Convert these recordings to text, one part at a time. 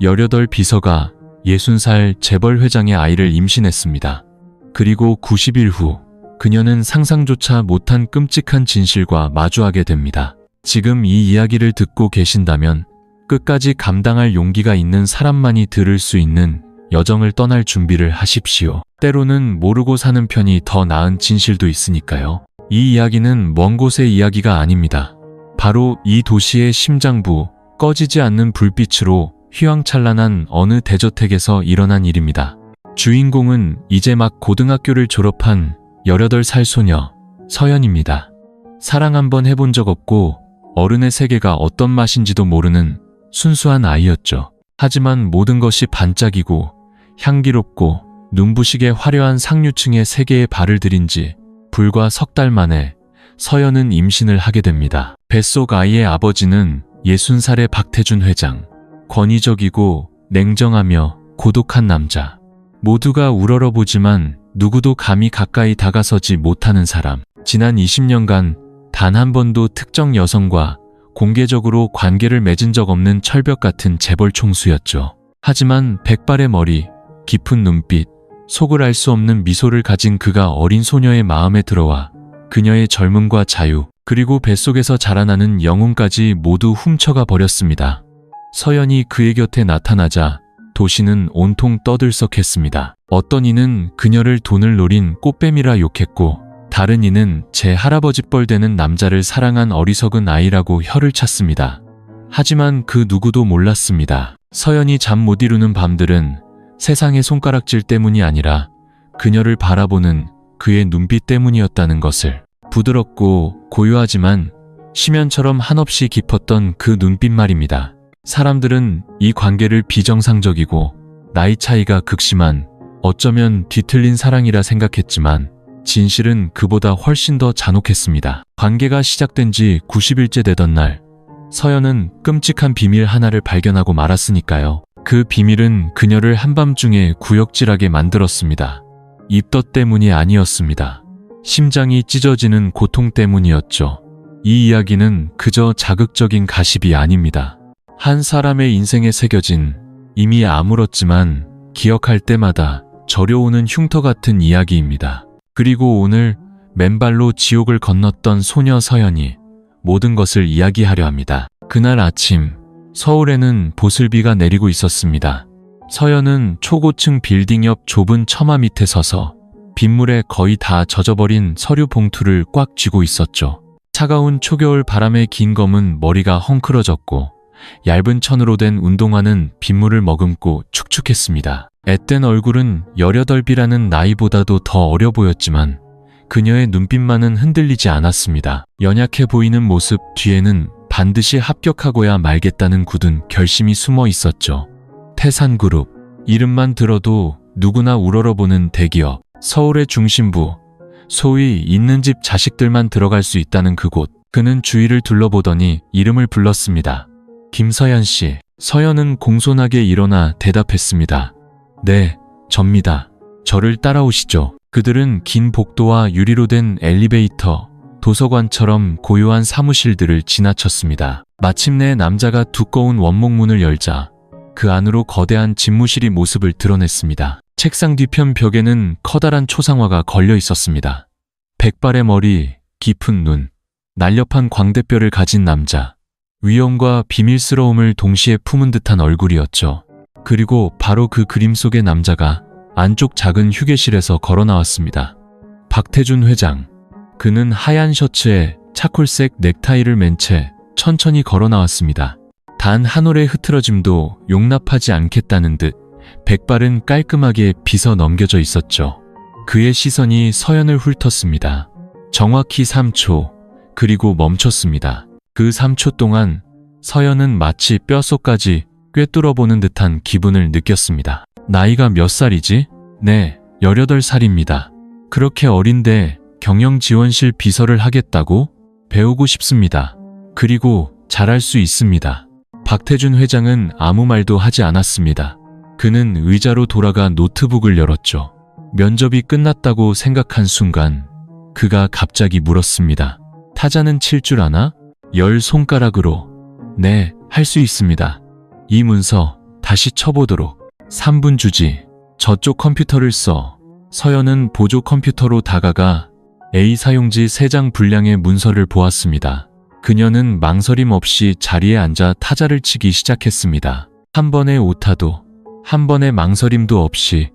18 비서가 60살 재벌 회장의 아이를 임신했습니다. 그리고 90일 후 그녀는 상상조차 못한 끔찍한 진실과 마주하게 됩니다. 지금 이 이야기를 듣고 계신다면 끝까지 감당할 용기가 있는 사람만이 들을 수 있는 여정을 떠날 준비를 하십시오. 때로는 모르고 사는 편이 더 나은 진실도 있으니까요. 이 이야기는 먼 곳의 이야기가 아닙니다. 바로 이 도시의 심장부, 꺼지지 않는 불빛으로 휘황찬란한 어느 대저택에서 일어난 일입니다. 주인공은 이제 막 고등학교를 졸업한 18살 소녀 서연입니다. 사랑 한번 해본 적 없고 어른의 세계가 어떤 맛인지도 모르는 순수한 아이였죠. 하지만 모든 것이 반짝이고 향기롭고 눈부시게 화려한 상류층의 세계에 발을 들인 지 불과 석 달 만에 서연은 임신을 하게 됩니다. 뱃속 아이의 아버지는 60살의 박태준 회장. 권위적이고 냉정하며 고독한 남자. 모두가 우러러보지만 누구도 감히 가까이 다가서지 못하는 사람. 지난 20년간 단 한 번도 특정 여성과 공개적으로 관계를 맺은 적 없는 철벽 같은 재벌 총수였죠. 하지만 백발의 머리, 깊은 눈빛, 속을 알 수 없는 미소를 가진 그가 어린 소녀의 마음에 들어와 그녀의 젊음과 자유, 그리고 뱃속에서 자라나는 영혼까지 모두 훔쳐가 버렸습니다. 서연이 그의 곁에 나타나자 도시는 온통 떠들썩했습니다. 어떤 이는 그녀를 돈을 노린 꽃뱀이라 욕했고, 다른 이는 제 할아버지 뻘 되는 남자를 사랑한 어리석은 아이라고 혀를 찼습니다. 하지만 그 누구도 몰랐습니다. 서연이 잠 못 이루는 밤들은 세상의 손가락질 때문이 아니라 그녀를 바라보는 그의 눈빛 때문이었다는 것을. 부드럽고 고요하지만 심연처럼 한없이 깊었던 그 눈빛 말입니다. 사람들은 이 관계를 비정상적이고 나이 차이가 극심한, 어쩌면 뒤틀린 사랑이라 생각했지만 진실은 그보다 훨씬 더 잔혹했습니다. 관계가 시작된 지 90일째 되던 날, 서연은 끔찍한 비밀 하나를 발견하고 말았으니까요. 그 비밀은 그녀를 한밤중에 구역질하게 만들었습니다. 입덧 때문이 아니었습니다. 심장이 찢어지는 고통 때문이었죠. 이 이야기는 그저 자극적인 가십이 아닙니다. 한 사람의 인생에 새겨진, 이미 아물었지만 기억할 때마다 저려오는 흉터 같은 이야기입니다. 그리고 오늘 맨발로 지옥을 건넜던 소녀 서연이 모든 것을 이야기하려 합니다. 그날 아침, 서울에는 보슬비가 내리고 있었습니다. 서연은 초고층 빌딩 옆 좁은 처마 밑에 서서 빗물에 거의 다 젖어버린 서류 봉투를 꽉 쥐고 있었죠. 차가운 초겨울 바람에 긴 검은 머리가 헝클어졌고 얇은 천으로 된 운동화는 빗물을 머금고 축축했습니다. 앳된 얼굴은 18이라는 나이보다도 더 어려 보였지만 그녀의 눈빛만은 흔들리지 않았습니다. 연약해 보이는 모습 뒤에는 반드시 합격하고야 말겠다는 굳은 결심이 숨어 있었죠. 태산그룹, 이름만 들어도 누구나 우러러보는 대기업, 서울의 중심부, 소위 있는 집 자식들만 들어갈 수 있다는 그곳. 그는 주위를 둘러보더니 이름을 불렀습니다. 김서연 씨. 서연은 공손하게 일어나 대답했습니다. 네, 접니다. 저를 따라오시죠. 그들은 긴 복도와 유리로 된 엘리베이터, 도서관처럼 고요한 사무실들을 지나쳤습니다. 마침내 남자가 두꺼운 원목문을 열자 그 안으로 거대한 집무실이 모습을 드러냈습니다. 책상 뒤편 벽에는 커다란 초상화가 걸려 있었습니다. 백발의 머리, 깊은 눈, 날렵한 광대뼈를 가진 남자. 위엄과 비밀스러움을 동시에 품은 듯한 얼굴이었죠. 그리고 바로 그 그림 속의 남자가 안쪽 작은 휴게실에서 걸어 나왔습니다. 박태준 회장. 그는 하얀 셔츠에 차콜색 넥타이를 맨 채 천천히 걸어 나왔습니다. 단 한 올의 흐트러짐도 용납하지 않겠다는 듯 백발은 깔끔하게 빗어 넘겨져 있었죠. 그의 시선이 서연을 훑었습니다. 정확히 3초, 그리고 멈췄습니다. 그 3초 동안 서연은 마치 뼛속까지 꿰뚫어보는 듯한 기분을 느꼈습니다. 나이가 몇 살이지? 네, 18살입니다. 그렇게 어린데 경영지원실 비서를 하겠다고? 배우고 싶습니다. 그리고 잘할 수 있습니다. 박태준 회장은 아무 말도 하지 않았습니다. 그는 의자로 돌아가 노트북을 열었죠. 면접이 끝났다고 생각한 순간 그가 갑자기 물었습니다. 타자는 칠 줄 아나? 10손가락으로. 네, 할 수 있습니다. 이 문서 다시 쳐보도록. 3분 주지. 저쪽 컴퓨터를 써. 서연은 보조 컴퓨터로 다가가 A 사용지 3장 분량의 문서를 보았습니다. 그녀는 망설임 없이 자리에 앉아 타자를 치기 시작했습니다. 한 번의 오타도, 한 번의 망설임도 없이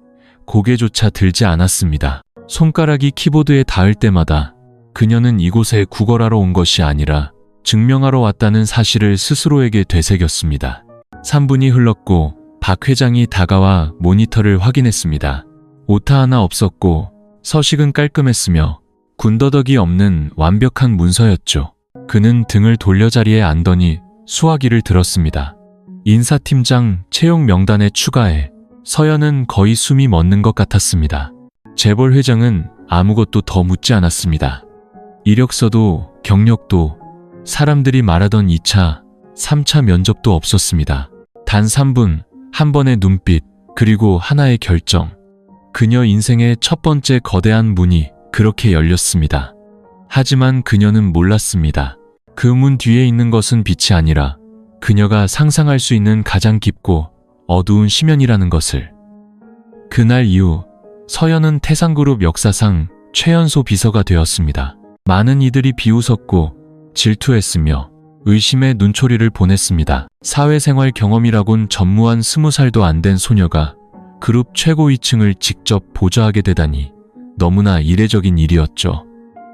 고개조차 들지 않았습니다. 손가락이 키보드에 닿을 때마다 그녀는 이곳에 구걸하러 온 것이 아니라 증명하러 왔다는 사실을 스스로에게 되새겼습니다. 3분이 흘렀고 박 회장이 다가와 모니터를 확인했습니다. 오타 하나 없었고 서식은 깔끔했으며 군더더기 없는 완벽한 문서였죠. 그는 등을 돌려 자리에 앉더니 수화기를 들었습니다. 인사팀장 채용 명단에 추가해. 서연은 거의 숨이 멎는 것 같았습니다. 재벌 회장은 아무것도 더 묻지 않았습니다. 이력서도 경력도 사람들이 말하던 2차, 3차 면접도 없었습니다. 단 3분, 한 번의 눈빛, 그리고 하나의 결정. 그녀 인생의 첫 번째 거대한 문이 그렇게 열렸습니다. 하지만 그녀는 몰랐습니다. 그 문 뒤에 있는 것은 빛이 아니라 그녀가 상상할 수 있는 가장 깊고 어두운 심연이라는 것을. 그날 이후 서연은 태상그룹 역사상 최연소 비서가 되었습니다. 많은 이들이 비웃었고 질투했으며 의심의 눈초리를 보냈습니다. 사회생활 경험이라곤 전무한 20살도 안 된 소녀가 그룹 최고위층을 직접 보좌하게 되다니 너무나 이례적인 일이었죠.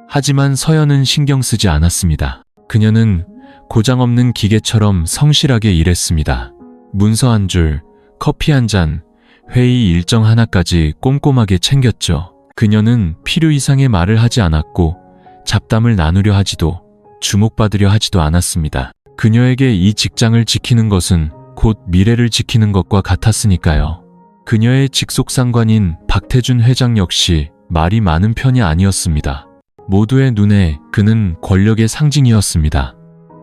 하지만 서연은 신경 쓰지 않았습니다. 그녀는 고장 없는 기계처럼 성실하게 일했습니다. 문서 한 줄, 커피 한 잔, 회의 일정 하나까지 꼼꼼하게 챙겼죠. 그녀는 필요 이상의 말을 하지 않았고 잡담을 나누려 하지도 주목받으려 하지도 않았습니다. 그녀에게 이 직장을 지키는 것은 곧 미래를 지키는 것과 같았으니까요. 그녀의 직속상관인 박태준 회장 역시 말이 많은 편이 아니었습니다. 모두의 눈에 그는 권력의 상징이었습니다.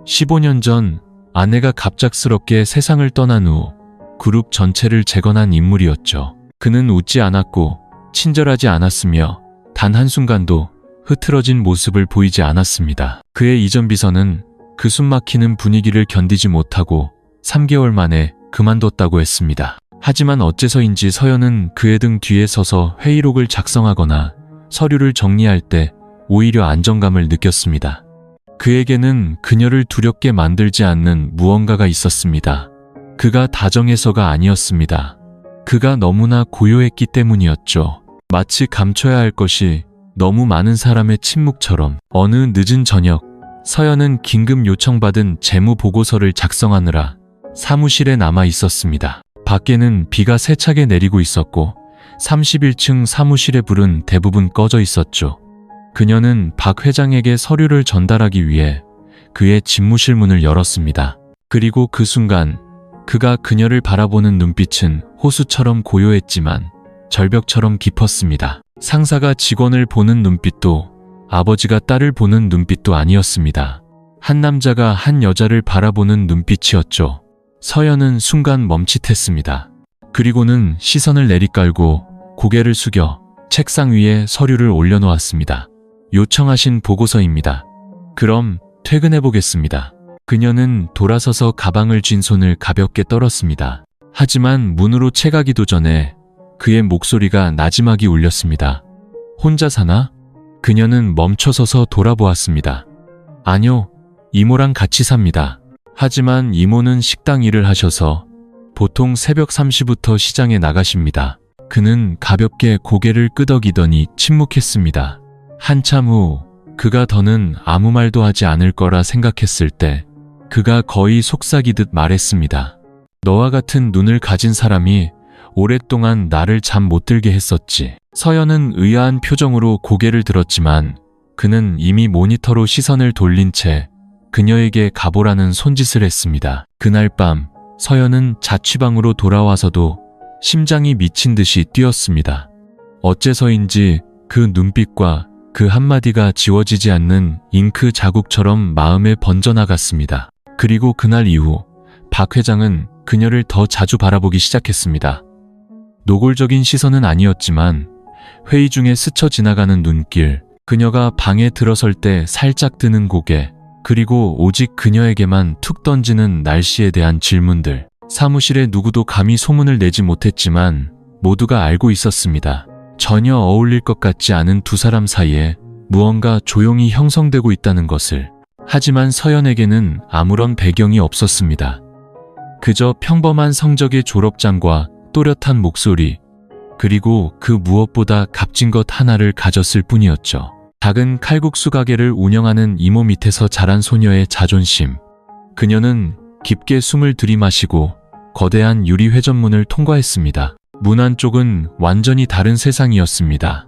15년 전 아내가 갑작스럽게 세상을 떠난 후 그룹 전체를 재건한 인물이었죠. 그는 웃지 않았고 친절하지 않았으며 단 한순간도 흐트러진 모습을 보이지 않았습니다. 그의 이전 비서는 그 숨막히는 분위기를 견디지 못하고 3개월 만에 그만뒀다고 했습니다. 하지만 어째서인지 서연은 그의 등 뒤에 서서 회의록을 작성하거나 서류를 정리할 때 오히려 안정감을 느꼈습니다. 그에게는 그녀를 두렵게 만들지 않는 무언가가 있었습니다. 그가 다정해서가 아니었습니다. 그가 너무나 고요했기 때문이었죠. 마치 감춰야 할 것이 너무 많은 사람의 침묵처럼. 어느 늦은 저녁, 서연은 긴급 요청받은 재무 보고서를 작성하느라 사무실에 남아 있었습니다. 밖에는 비가 세차게 내리고 있었고 31층 사무실의 불은 대부분 꺼져 있었죠. 그녀는 박 회장에게 서류를 전달하기 위해 그의 집무실 문을 열었습니다. 그리고 그 순간 그가 그녀를 바라보는 눈빛은 호수처럼 고요했지만 절벽처럼 깊었습니다. 상사가 직원을 보는 눈빛도 아버지가 딸을 보는 눈빛도 아니었습니다. 한 남자가 한 여자를 바라보는 눈빛이었죠. 서연은 순간 멈칫했습니다. 그리고는 시선을 내리깔고 고개를 숙여 책상 위에 서류를 올려놓았습니다. 요청하신 보고서입니다. 그럼 퇴근해보겠습니다. 그녀는 돌아서서 가방을 쥔 손을 가볍게 떨었습니다. 하지만 문으로 채가기도 전에 그의 목소리가 나지막이 울렸습니다. 혼자 사나? 그녀는 멈춰서서 돌아보았습니다. 아니요, 이모랑 같이 삽니다. 하지만 이모는 식당 일을 하셔서 보통 새벽 3시부터 시장에 나가십니다. 그는 가볍게 고개를 끄덕이더니 침묵했습니다. 한참 후 그가 더는 아무 말도 하지 않을 거라 생각했을 때 그가 거의 속삭이듯 말했습니다. 너와 같은 눈을 가진 사람이 오랫동안 나를 잠 못 들게 했었지. 서연은 의아한 표정으로 고개를 들었지만 그는 이미 모니터로 시선을 돌린 채 그녀에게 가보라는 손짓을 했습니다. 그날 밤 서연은 자취방으로 돌아와서도 심장이 미친 듯이 뛰었습니다. 어째서인지 그 눈빛과 그 한마디가 지워지지 않는 잉크 자국처럼 마음에 번져나갔습니다. 그리고 그날 이후 박 회장은 그녀를 더 자주 바라보기 시작했습니다. 노골적인 시선은 아니었지만 회의 중에 스쳐 지나가는 눈길, 그녀가 방에 들어설 때 살짝 드는 고개, 그리고 오직 그녀에게만 툭 던지는 날씨에 대한 질문들. 사무실에 누구도 감히 소문을 내지 못했지만 모두가 알고 있었습니다. 전혀 어울릴 것 같지 않은 두 사람 사이에 무언가 조용히 형성되고 있다는 것을. 하지만 서연에게는 아무런 배경이 없었습니다. 그저 평범한 성적의 졸업장과 또렷한 목소리, 그리고 그 무엇보다 값진 것 하나를 가졌을 뿐이었죠. 작은 칼국수 가게를 운영하는 이모 밑에서 자란 소녀의 자존심. 그녀는 깊게 숨을 들이마시고 거대한 유리 회전문을 통과했습니다. 문 안쪽은 완전히 다른 세상이었습니다.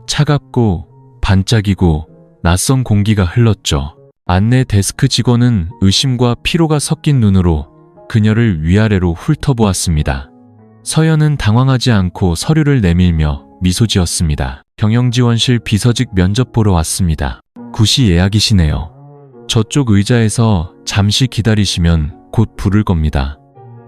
차갑고 반짝이고 낯선 공기가 흘렀죠. 안내 데스크 직원은 의심과 피로가 섞인 눈으로 그녀를 위아래로 훑어보았습니다. 서연은 당황하지 않고 서류를 내밀며 미소 지었습니다. 경영지원실 비서직 면접 보러 왔습니다. 굿이 예약이시네요. 저쪽 의자에서 잠시 기다리시면 곧 부를 겁니다.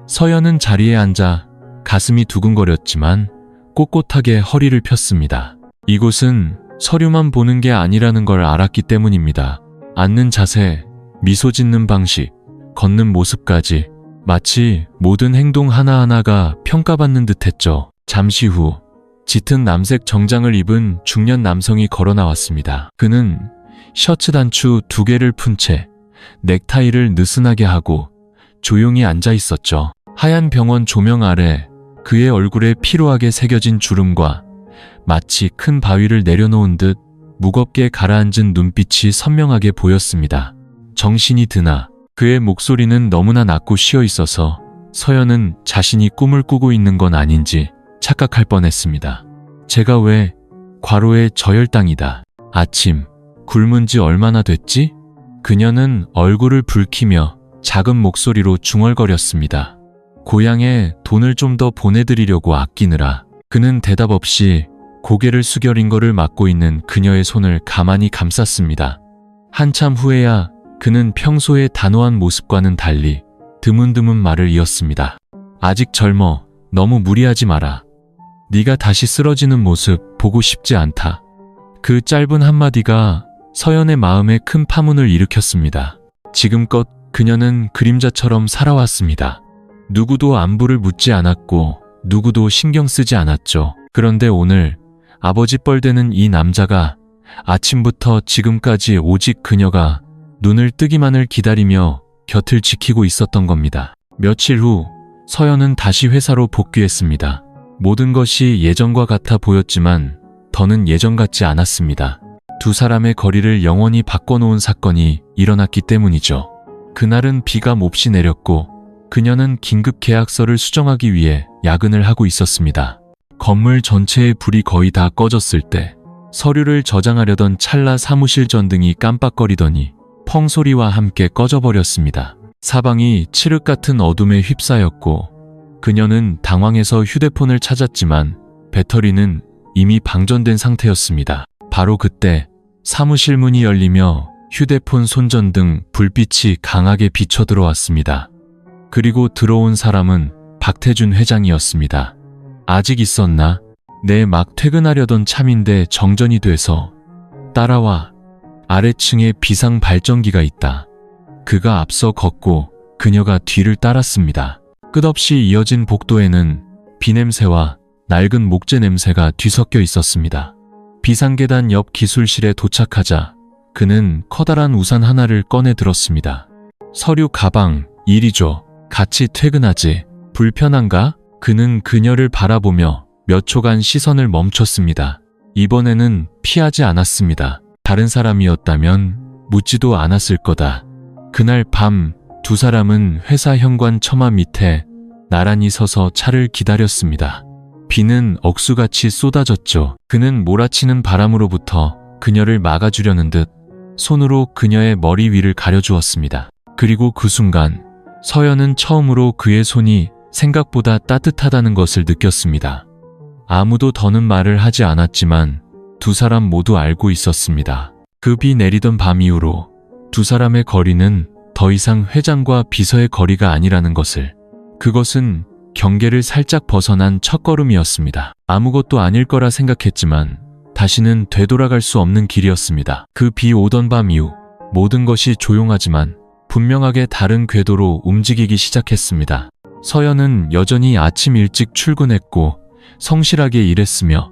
서연은 자리에 앉아 가슴이 두근거렸지만 꼿꼿하게 허리를 폈습니다. 이곳은 서류만 보는 게 아니라는 걸 알았기 때문입니다. 앉는 자세, 미소 짓는 방식, 걷는 모습까지 마치 모든 행동 하나하나가 평가받는 듯했죠. 잠시 후 짙은 남색 정장을 입은 중년 남성이 걸어 나왔습니다. 그는 셔츠 단추 2개를 푼 채 넥타이를 느슨하게 하고 조용히 앉아 있었죠. 하얀 병원 조명 아래 그의 얼굴에 피로하게 새겨진 주름과 마치 큰 바위를 내려놓은 듯 무겁게 가라앉은 눈빛이 선명하게 보였습니다. 정신이 드나 그의 목소리는 너무나 낮고 쉬어 있어서 서연은 자신이 꿈을 꾸고 있는 건 아닌지 착각할 뻔했습니다. 제가 왜 과로의 저혈당이다. 아침 굶은 지 얼마나 됐지? 그녀는 얼굴을 붉히며 작은 목소리로 중얼거렸습니다. 고향에 돈을 좀 더 보내드리려고 아끼느라. 그는 대답 없이 고개를 숙여 링거를 막고 있는 그녀의 손을 가만히 감쌌습니다. 한참 후에야 그는 평소의 단호한 모습과는 달리 드문드문 말을 이었습니다. 아직 젊어. 너무 무리하지 마라. 네가 다시 쓰러지는 모습 보고 싶지 않다. 그 짧은 한마디가 서연의 마음에 큰 파문을 일으켰습니다. 지금껏 그녀는 그림자처럼 살아왔습니다. 누구도 안부를 묻지 않았고 누구도 신경 쓰지 않았죠. 그런데 오늘 아버지 뻘되는 이 남자가 아침부터 지금까지 오직 그녀가 눈을 뜨기만을 기다리며 곁을 지키고 있었던 겁니다. 며칠 후 서연은 다시 회사로 복귀했습니다. 모든 것이 예전과 같아 보였지만 더는 예전 같지 않았습니다. 두 사람의 거리를 영원히 바꿔놓은 사건이 일어났기 때문이죠. 그날은 비가 몹시 내렸고 그녀는 긴급 계약서를 수정하기 위해 야근을 하고 있었습니다. 건물 전체의 불이 거의 다 꺼졌을 때 서류를 저장하려던 찰나 사무실 전등이 깜빡거리더니 펑 소리와 함께 꺼져버렸습니다. 사방이 칠흑 같은 어둠에 휩싸였고 그녀는 당황해서 휴대폰을 찾았지만 배터리는 이미 방전된 상태였습니다. 바로 그때 사무실 문이 열리며 휴대폰 손전등 불빛이 강하게 비쳐 들어왔습니다. 그리고 들어온 사람은 박태준 회장이었습니다. 아직 있었나? 내 막 퇴근하려던 참인데 정전이 돼서. 따라와. 아래층에 비상 발전기가 있다. 그가 앞서 걷고 그녀가 뒤를 따랐습니다. 끝없이 이어진 복도에는 비냄새와 낡은 목재 냄새가 뒤섞여 있었습니다. 비상계단 옆 기술실에 도착하자 그는 커다란 우산 하나를 꺼내 들었습니다. 서류 가방, 일이죠. 같이 퇴근하지. 불편한가? 그는 그녀를 바라보며 몇 초간 시선을 멈췄습니다. 이번에는 피하지 않았습니다. 다른 사람이었다면 묻지도 않았을 거다. 그날 밤 두 사람은 회사 현관 처마 밑에 나란히 서서 차를 기다렸습니다. 비는 억수같이 쏟아졌죠. 그는 몰아치는 바람으로부터 그녀를 막아주려는 듯 손으로 그녀의 머리 위를 가려주었습니다. 그리고 그 순간 서연은 처음으로 그의 손이 생각보다 따뜻하다는 것을 느꼈습니다. 아무도 더는 말을 하지 않았지만 두 사람 모두 알고 있었습니다. 그 비 내리던 밤 이후로 두 사람의 거리는 더 이상 회장과 비서의 거리가 아니라는 것을. 그것은 경계를 살짝 벗어난 첫걸음이었습니다. 아무것도 아닐 거라 생각했지만 다시는 되돌아갈 수 없는 길이었습니다. 그 비 오던 밤 이후 모든 것이 조용하지만 분명하게 다른 궤도로 움직이기 시작했습니다. 서연은 여전히 아침 일찍 출근했고 성실하게 일했으며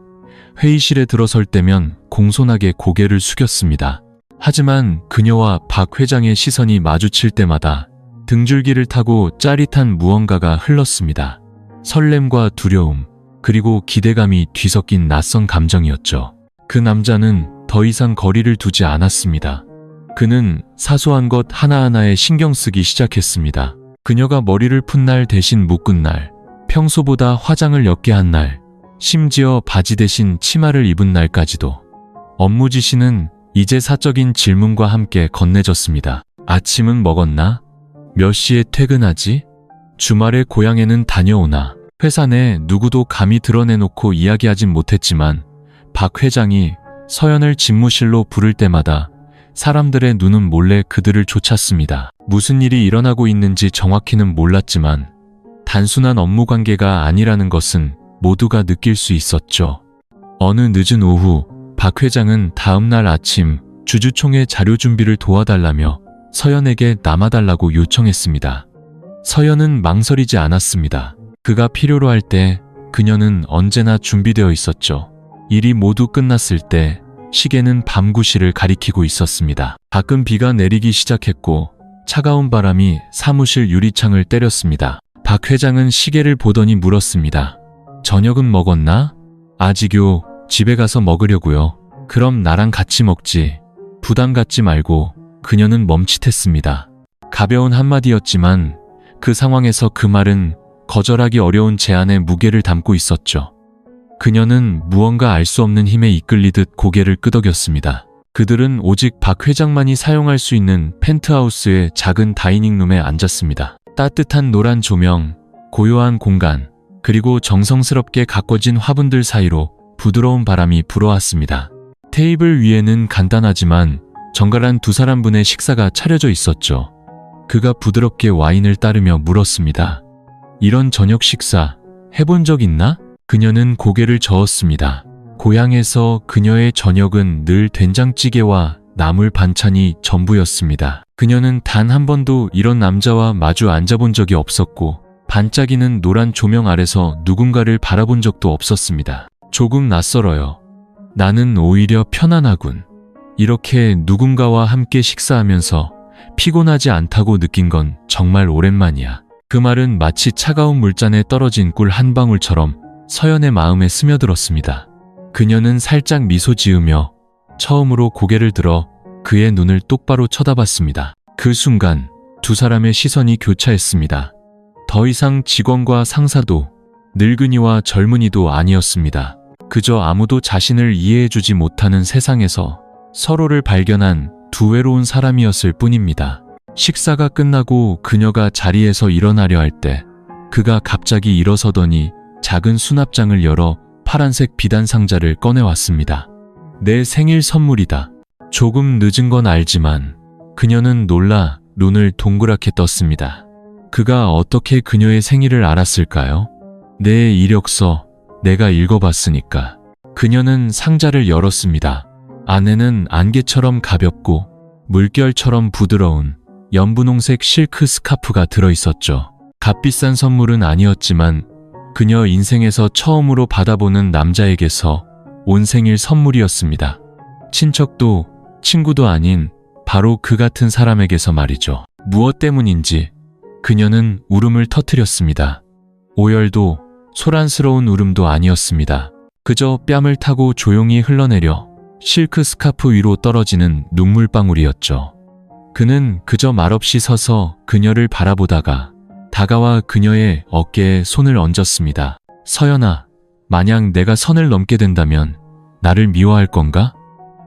회의실에 들어설 때면 공손하게 고개를 숙였습니다. 하지만 그녀와 박 회장의 시선이 마주칠 때마다 등줄기를 타고 짜릿한 무언가가 흘렀습니다. 설렘과 두려움, 그리고 기대감이 뒤섞인 낯선 감정이었죠. 그 남자는 더 이상 거리를 두지 않았습니다. 그는 사소한 것 하나하나에 신경 쓰기 시작했습니다. 그녀가 머리를 푼 날 대신 묶은 날, 평소보다 화장을 옅게 한 날, 심지어 바지 대신 치마를 입은 날까지도. 업무 지시는 이제 사적인 질문과 함께 건네졌습니다. 아침은 먹었나? 몇 시에 퇴근하지? 주말에 고향에는 다녀오나? 회사 내 누구도 감히 드러내놓고 이야기하진 못했지만 박 회장이 서연을 집무실로 부를 때마다 사람들의 눈은 몰래 그들을 쫓았습니다. 무슨 일이 일어나고 있는지 정확히는 몰랐지만 단순한 업무 관계가 아니라는 것은 모두가 느낄 수 있었죠. 어느 늦은 오후, 박 회장은 다음 날 아침 주주총회 자료 준비를 도와달라며 서연에게 남아달라고 요청했습니다. 서연은 망설이지 않았습니다. 그가 필요로 할 때 그녀는 언제나 준비되어 있었죠. 일이 모두 끝났을 때 시계는 밤 9시를 가리키고 있었습니다. 가끔 비가 내리기 시작했고 차가운 바람이 사무실 유리창을 때렸습니다. 박 회장은 시계를 보더니 물었습니다. 저녁은 먹었나? 아직요. 집에 가서 먹으려고요. 그럼 나랑 같이 먹지. 부담 갖지 말고. 그녀는 멈칫했습니다. 가벼운 한마디였지만 그 상황에서 그 말은 거절하기 어려운 제안의 무게를 담고 있었죠. 그녀는 무언가 알 수 없는 힘에 이끌리듯 고개를 끄덕였습니다. 그들은 오직 박 회장만이 사용할 수 있는 펜트하우스의 작은 다이닝룸에 앉았습니다. 따뜻한 노란 조명, 고요한 공간, 그리고 정성스럽게 가꿔진 화분들 사이로 부드러운 바람이 불어왔습니다. 테이블 위에는 간단하지만 정갈한 두 사람분의 식사가 차려져 있었죠. 그가 부드럽게 와인을 따르며 물었습니다. 이런 저녁 식사 해본 적 있나? 그녀는 고개를 저었습니다. 고향에서 그녀의 저녁은 늘 된장찌개와 나물 반찬이 전부였습니다. 그녀는 단 한 번도 이런 남자와 마주 앉아본 적이 없었고 반짝이는 노란 조명 아래서 누군가를 바라본 적도 없었습니다. 조금 낯설어요. 나는 오히려 편안하군. 이렇게 누군가와 함께 식사하면서 피곤하지 않다고 느낀 건 정말 오랜만이야. 그 말은 마치 차가운 물잔에 떨어진 꿀 한 방울처럼 서연의 마음에 스며들었습니다. 그녀는 살짝 미소 지으며 처음으로 고개를 들어 그의 눈을 똑바로 쳐다봤습니다. 그 순간 두 사람의 시선이 교차했습니다. 더 이상 직원과 상사도 늙은이와 젊은이도 아니었습니다. 그저 아무도 자신을 이해해주지 못하는 세상에서 서로를 발견한 두 외로운 사람이었을 뿐입니다. 식사가 끝나고 그녀가 자리에서 일어나려 할 때 그가 갑자기 일어서더니 작은 수납장을 열어 파란색 비단 상자를 꺼내왔습니다. 내 생일 선물이다. 조금 늦은 건 알지만 그녀는 놀라 눈을 동그랗게 떴습니다. 그가 어떻게 그녀의 생일을 알았을까요? 내 이력서 내가 읽어봤으니까. 그녀는 상자를 열었습니다. 안에는 안개처럼 가볍고 물결처럼 부드러운 연분홍색 실크 스카프가 들어있었죠. 값비싼 선물은 아니었지만 그녀 인생에서 처음으로 받아보는 남자에게서 온 생일 선물이었습니다. 친척도 친구도 아닌 바로 그 같은 사람에게서 말이죠. 무엇 때문인지 그녀는 울음을 터뜨렸습니다. 오열도 소란스러운 울음도 아니었습니다. 그저 뺨을 타고 조용히 흘러내려 실크 스카프 위로 떨어지는 눈물방울이었죠. 그는 그저 말없이 서서 그녀를 바라보다가 다가와 그녀의 어깨에 손을 얹었습니다. 서연아, 만약 내가 선을 넘게 된다면 나를 미워할 건가?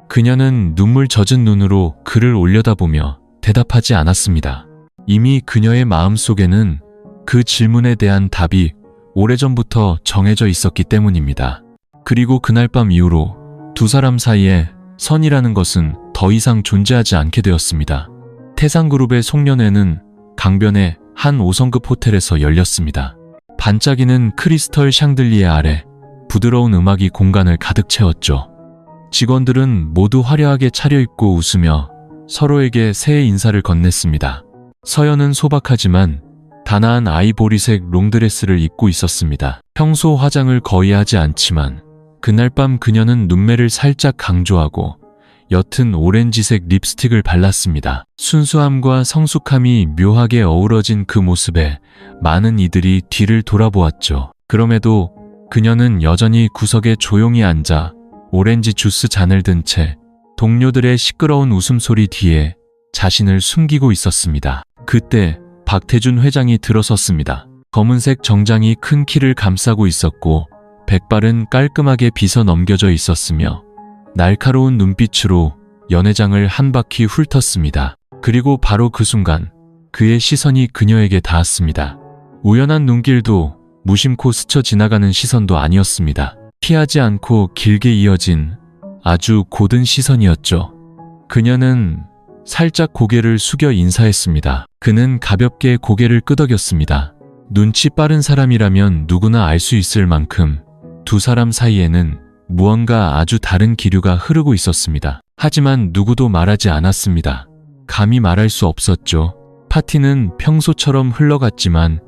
그녀는 눈물 젖은 눈으로 그를 올려다보며 대답하지 않았습니다. 이미 그녀의 마음속에는 그 질문에 대한 답이 오래전부터 정해져 있었기 때문입니다. 그리고 그날 밤 이후로 두 사람 사이에 선이라는 것은 더 이상 존재하지 않게 되었습니다. 태상그룹의 송년회는 강변의 한 5성급 호텔에서 열렸습니다. 반짝이는 크리스털 샹들리에 아래 부드러운 음악이 공간을 가득 채웠죠. 직원들은 모두 화려하게 차려입고 웃으며 서로에게 새해 인사를 건넸습니다. 서연은 소박하지만 단아한 아이보리색 롱드레스를 입고 있었습니다. 평소 화장을 거의 하지 않지만 그날 밤 그녀는 눈매를 살짝 강조하고 옅은 오렌지색 립스틱을 발랐습니다. 순수함과 성숙함이 묘하게 어우러진 그 모습에 많은 이들이 뒤를 돌아보았죠. 그럼에도 그녀는 여전히 구석에 조용히 앉아 오렌지 주스 잔을 든 채 동료들의 시끄러운 웃음소리 뒤에 자신을 숨기고 있었습니다. 그때 박태준 회장이 들어섰습니다. 검은색 정장이 큰 키를 감싸고 있었고 백발은 깔끔하게 빗어 넘겨져 있었으며 날카로운 눈빛으로 연회장을 한 바퀴 훑었습니다. 그리고 바로 그 순간 그의 시선이 그녀에게 닿았습니다. 우연한 눈길도 무심코 스쳐 지나가는 시선도 아니었습니다. 피하지 않고 길게 이어진 아주 고든 시선이었죠. 그녀는 살짝 고개를 숙여 인사했습니다. 그는 가볍게 고개를 끄덕였습니다. 눈치 빠른 사람이라면 누구나 알 수 있을 만큼 두 사람 사이에는 무언가 아주 다른 기류가 흐르고 있었습니다. 하지만 누구도 말하지 않았습니다. 감히 말할 수 없었죠. 파티는 평소처럼 흘러갔지만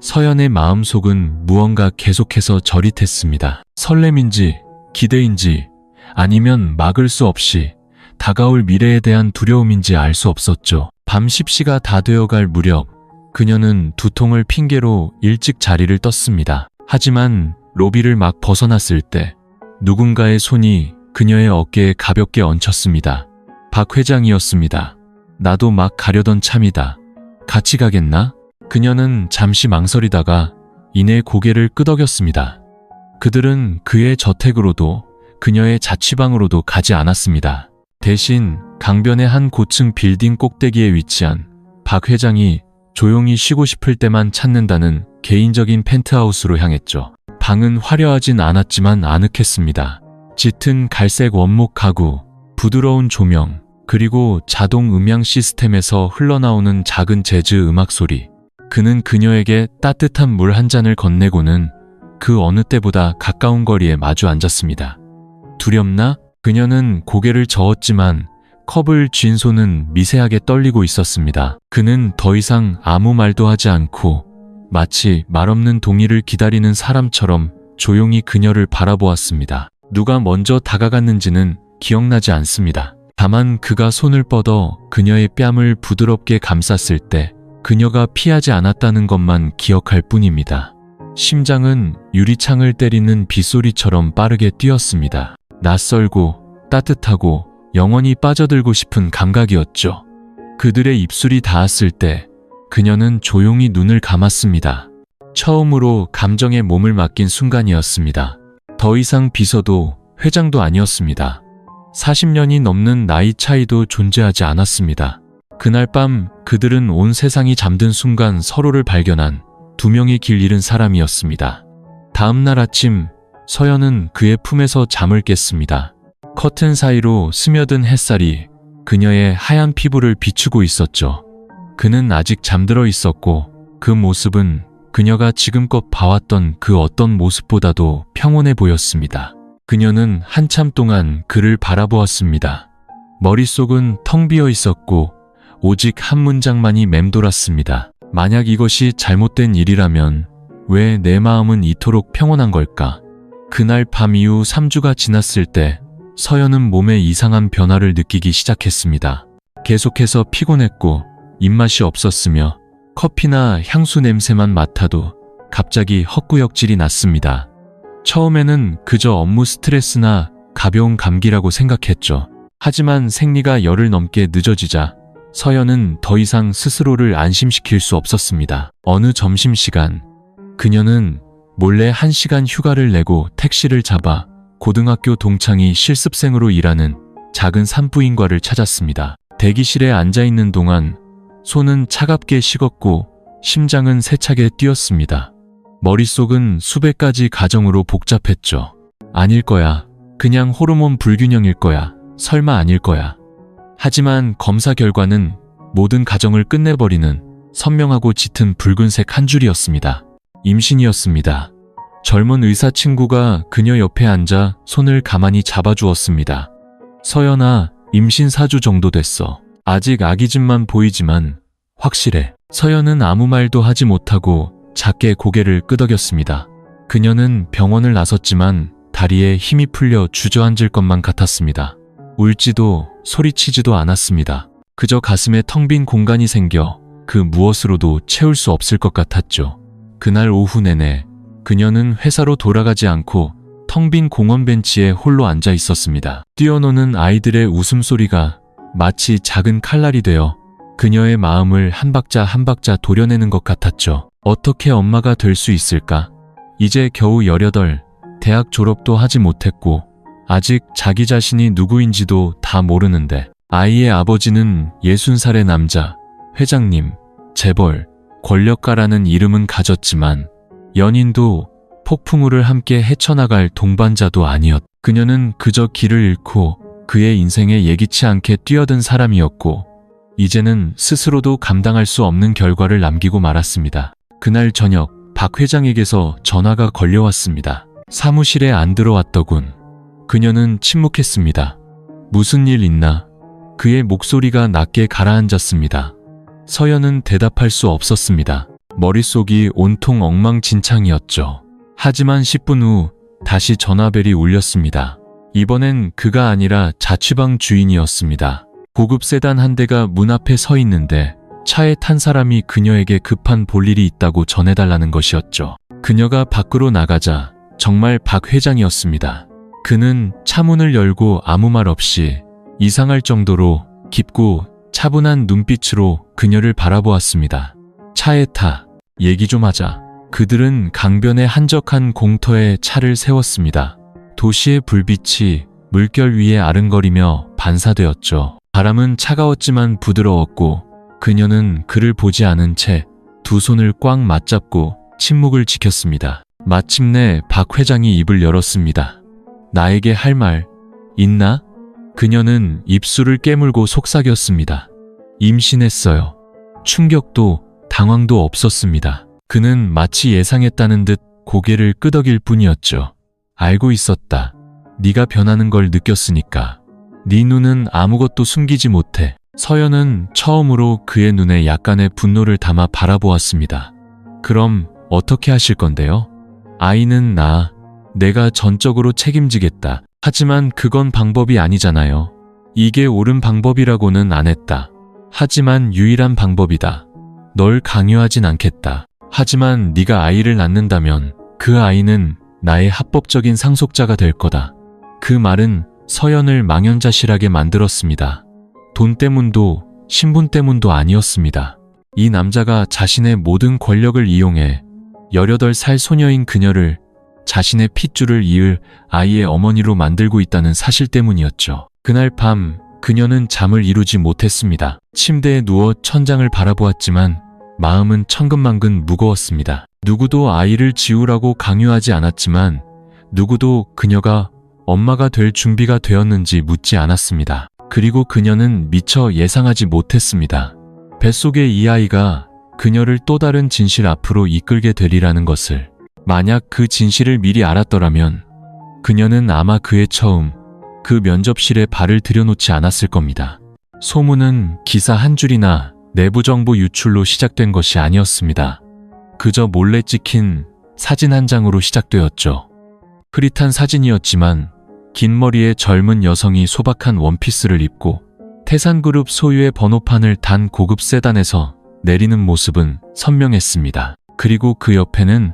서연의 마음속은 무언가 계속해서 저릿했습니다. 설렘인지 기대인지 아니면 막을 수 없이 다가올 미래에 대한 두려움인지 알 수 없었죠. 밤 10시가 다 되어갈 무렵 그녀는 두통을 핑계로 일찍 자리를 떴습니다. 하지만 로비를 막 벗어났을 때 누군가의 손이 그녀의 어깨에 가볍게 얹혔습니다. 박 회장이었습니다. 나도 막 가려던 참이다. 같이 가겠나? 그녀는 잠시 망설이다가 이내 고개를 끄덕였습니다. 그들은 그의 저택으로도 그녀의 자취방으로도 가지 않았습니다. 대신 강변의 한 고층 빌딩 꼭대기에 위치한 박 회장이 조용히 쉬고 싶을 때만 찾는다는 개인적인 펜트하우스로 향했죠. 방은 화려하진 않았지만 아늑했습니다. 짙은 갈색 원목 가구, 부드러운 조명, 그리고 자동 음향 시스템에서 흘러나오는 작은 재즈 음악 소리. 그는 그녀에게 따뜻한 물 한 잔을 건네고는 그 어느 때보다 가까운 거리에 마주 앉았습니다. 두렵나? 그녀는 고개를 저었지만 컵을 쥔 손은 미세하게 떨리고 있었습니다. 그는 더 이상 아무 말도 하지 않고 마치 말없는 동의를 기다리는 사람처럼 조용히 그녀를 바라보았습니다. 누가 먼저 다가갔는지는 기억나지 않습니다. 다만 그가 손을 뻗어 그녀의 뺨을 부드럽게 감쌌을 때 그녀가 피하지 않았다는 것만 기억할 뿐입니다. 심장은 유리창을 때리는 빗소리처럼 빠르게 뛰었습니다. 낯설고 따뜻하고 영원히 빠져들고 싶은 감각이었죠. 그들의 입술이 닿았을 때 그녀는 조용히 눈을 감았습니다. 처음으로 감정에 몸을 맡긴 순간이었습니다. 더 이상 비서도 회장도 아니었습니다. 40년이 넘는 나이 차이도 존재하지 않았습니다. 그날 밤 그들은 온 세상이 잠든 순간 서로를 발견한 두 명의 길 잃은 사람이었습니다. 다음 날 아침 서연은 그의 품에서 잠을 깼습니다. 커튼 사이로 스며든 햇살이 그녀의 하얀 피부를 비추고 있었죠. 그는 아직 잠들어 있었고 그 모습은 그녀가 지금껏 봐왔던 그 어떤 모습보다도 평온해 보였습니다. 그녀는 한참 동안 그를 바라보았습니다. 머릿속은 텅 비어 있었고 오직 한 문장만이 맴돌았습니다. 만약 이것이 잘못된 일이라면 왜 내 마음은 이토록 평온한 걸까? 그날 밤 이후 3주가 지났을 때 서연은 몸에 이상한 변화를 느끼기 시작했습니다. 계속해서 피곤했고 입맛이 없었으며 커피나 향수 냄새만 맡아도 갑자기 헛구역질이 났습니다. 처음에는 그저 업무 스트레스나 가벼운 감기라고 생각했죠. 하지만 생리가 열흘 넘게 늦어지자 서연은 더 이상 스스로를 안심시킬 수 없었습니다. 어느 점심시간 그녀는 몰래 1시간 휴가를 내고 택시를 잡아 고등학교 동창이 실습생으로 일하는 작은 산부인과를 찾았습니다. 대기실에 앉아있는 동안 손은 차갑게 식었고 심장은 세차게 뛰었습니다. 머릿속은 수백 가지 가정으로 복잡했죠. 아닐 거야. 그냥 호르몬 불균형일 거야. 설마 아닐 거야. 하지만 검사 결과는 모든 가정을 끝내버리는 선명하고 짙은 붉은색 한 줄이었습니다. 임신이었습니다. 젊은 의사 친구가 그녀 옆에 앉아 손을 가만히 잡아주었습니다. 서연아, 임신 4주 정도 됐어. 아직 아기즘만 보이지만 확실해. 서연은 아무 말도 하지 못하고 작게 고개를 끄덕였습니다. 그녀는 병원을 나섰지만 다리에 힘이 풀려 주저앉을 것만 같았습니다. 울지도 소리치지도 않았습니다. 그저 가슴에 텅 빈 공간이 생겨 그 무엇으로도 채울 수 없을 것 같았죠. 그날 오후 내내 그녀는 회사로 돌아가지 않고 텅 빈 공원 벤치에 홀로 앉아 있었습니다. 뛰어노는 아이들의 웃음소리가 마치 작은 칼날이 되어 그녀의 마음을 한 박자 한 박자 도려내는 것 같았죠. 어떻게 엄마가 될 수 있을까? 이제 겨우 18, 대학 졸업도 하지 못했고 아직 자기 자신이 누구인지도 다 모르는데 아이의 아버지는 60살의 남자, 회장님, 재벌, 권력가라는 이름은 가졌지만 연인도 폭풍우를 함께 헤쳐나갈 동반자도 아니었. 그녀는 그저 길을 잃고 그의 인생에 예기치 않게 뛰어든 사람이었고 이제는 스스로도 감당할 수 없는 결과를 남기고 말았습니다. 그날 저녁 박 회장에게서 전화가 걸려왔습니다. 사무실에 안 들어왔더군. 그녀는 침묵했습니다. 무슨 일 있나? 그의 목소리가 낮게 가라앉았습니다. 서연은 대답할 수 없었습니다. 머릿속이 온통 엉망진창이었죠. 하지만 10분 후 다시 전화벨이 울렸습니다. 이번엔 그가 아니라 자취방 주인이었습니다. 고급 세단 한 대가 문 앞에 서 있는데 차에 탄 사람이 그녀에게 급한 볼일이 있다고 전해달라는 것이었죠. 그녀가 밖으로 나가자 정말 박 회장이었습니다. 그는 차문을 열고 아무 말 없이 이상할 정도로 깊고 차분한 눈빛으로 그녀를 바라보았습니다. 차에 타. 얘기 좀 하자. 그들은 강변의 한적한 공터에 차를 세웠습니다. 도시의 불빛이 물결 위에 아른거리며 반사되었죠. 바람은 차가웠지만 부드러웠고 그녀는 그를 보지 않은 채 두 손을 꽉 맞잡고 침묵을 지켰습니다. 마침내 박 회장이 입을 열었습니다. 나에게 할 말 있나? 그녀는 입술을 깨물고 속삭였습니다. 임신했어요. 충격도 당황도 없었습니다. 그는 마치 예상했다는 듯 고개를 끄덕일 뿐이었죠. 알고 있었다. 네가 변하는 걸 느꼈으니까. 네 눈은 아무것도 숨기지 못해. 서연은 처음으로 그의 눈에 약간의 분노를 담아 바라보았습니다. 그럼 어떻게 하실 건데요? 아이는 내가 전적으로 책임지겠다. 하지만 그건 방법이 아니잖아요. 이게 옳은 방법이라고는 안 했다. 하지만 유일한 방법이다. 널 강요하진 않겠다. 하지만 네가 아이를 낳는다면 그 아이는 나의 합법적인 상속자가 될 거다. 그 말은 서연을 망연자실하게 만들었습니다. 돈 때문도 신분 때문도 아니었습니다. 이 남자가 자신의 모든 권력을 이용해 18살 소녀인 그녀를 자신의 핏줄을 이을 아이의 어머니로 만들고 있다는 사실 때문이었죠. 그날 밤 그녀는 잠을 이루지 못했습니다. 침대에 누워 천장을 바라보았지만 마음은 천근만근 무거웠습니다. 누구도 아이를 지우라고 강요하지 않았지만 누구도 그녀가 엄마가 될 준비가 되었는지 묻지 않았습니다. 그리고 그녀는 미처 예상하지 못했습니다. 뱃속의 이 아이가 그녀를 또 다른 진실 앞으로 이끌게 되리라는 것을. 만약 그 진실을 미리 알았더라면 그녀는 아마 그의 처음 그 면접실에 발을 들여놓지 않았을 겁니다. 소문은 기사 한 줄이나 내부 정보 유출로 시작된 것이 아니었습니다. 그저 몰래 찍힌 사진 한 장으로 시작되었죠. 흐릿한 사진이었지만 긴 머리의 젊은 여성이 소박한 원피스를 입고 태산그룹 소유의 번호판을 단 고급 세단에서 내리는 모습은 선명했습니다. 그리고 그 옆에는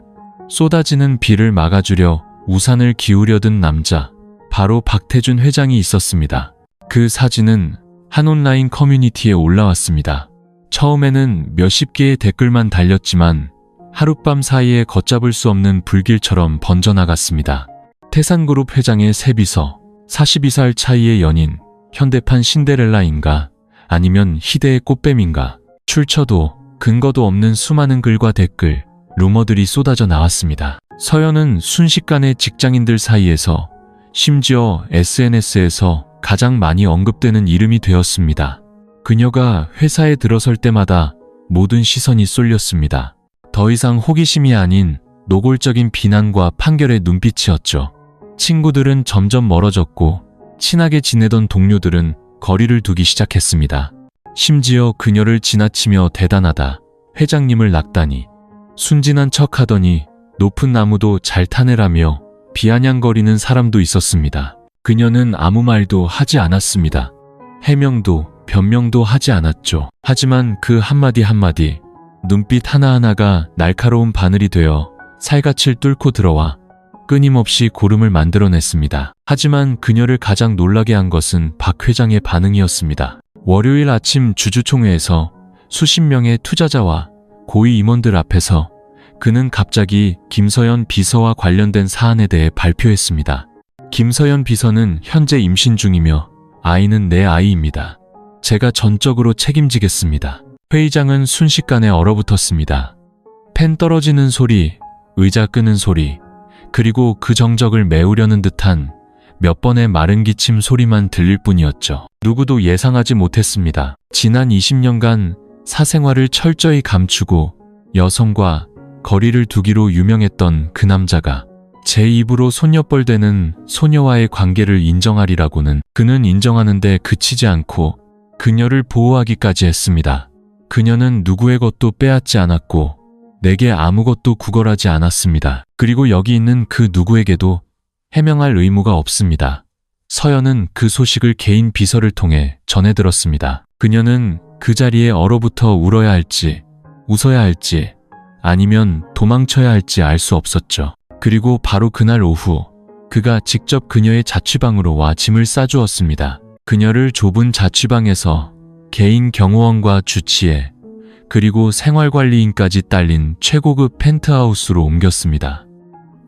쏟아지는 비를 막아주려 우산을 기울여든 남자, 바로 박태준 회장이 있었습니다. 그 사진은 한 온라인 커뮤니티에 올라왔습니다. 처음에는 몇십 개의 댓글만 달렸지만 하룻밤 사이에 걷잡을 수 없는 불길처럼 번져나갔습니다. 태산그룹 회장의 새 비서, 42살 차이의 연인, 현대판 신데렐라인가 아니면 희대의 꽃뱀인가. 출처도 근거도 없는 수많은 글과 댓글, 루머들이 쏟아져 나왔습니다. 서연은 순식간에 직장인들 사이에서 심지어 SNS에서 가장 많이 언급되는 이름이 되었습니다. 그녀가 회사에 들어설 때마다 모든 시선이 쏠렸습니다. 더 이상 호기심이 아닌 노골적인 비난과 판결의 눈빛이었죠. 친구들은 점점 멀어졌고 친하게 지내던 동료들은 거리를 두기 시작했습니다. 심지어 그녀를 지나치며 대단하다, 회장님을 낙다니, 순진한 척하더니 높은 나무도 잘 타내라며 비아냥거리는 사람도 있었습니다. 그녀는 아무 말도 하지 않았습니다. 해명도 변명도 하지 않았죠. 하지만 그 한마디 한마디, 눈빛 하나하나가 날카로운 바늘이 되어 살갗을 뚫고 들어와 끊임없이 고름을 만들어냈습니다. 하지만 그녀를 가장 놀라게 한 것은 박 회장의 반응이었습니다. 월요일 아침 주주총회에서 수십 명의 투자자와 고위 임원들 앞에서 그는 갑자기 김서연 비서와 관련된 사안에 대해 발표했습니다. 김서연 비서는 현재 임신 중이며 아이는 내 아이입니다. 제가 전적으로 책임지겠습니다. 회의장은 순식간에 얼어붙었습니다. 펜 떨어지는 소리, 의자 끄는 소리, 그리고 그 정적을 메우려는 듯한 몇 번의 마른 기침 소리만 들릴 뿐이었죠. 누구도 예상하지 못했습니다. 지난 20년간 사생활을 철저히 감추고 여성과 거리를 두기로 유명했던 그 남자가 제 입으로 손녀뻘되는 소녀와의 관계를 인정하리라고는, 그는 인정하는데 그치지 않고 그녀를 보호하기까지 했습니다. 그녀는 누구의 것도 빼앗지 않았고 내게 아무것도 구걸하지 않았습니다. 그리고 여기 있는 그 누구에게도 해명할 의무가 없습니다. 서연은 그 소식을 개인 비서를 통해 전해들었습니다. 그녀는 그 자리에 얼어붙어 울어야 할지, 웃어야 할지, 아니면 도망쳐야 할지 알 수 없었죠. 그리고 바로 그날 오후, 그가 직접 그녀의 자취방으로 와 짐을 싸주었습니다. 그녀를 좁은 자취방에서 개인 경호원과 주치의, 그리고 생활관리인까지 딸린 최고급 펜트하우스로 옮겼습니다.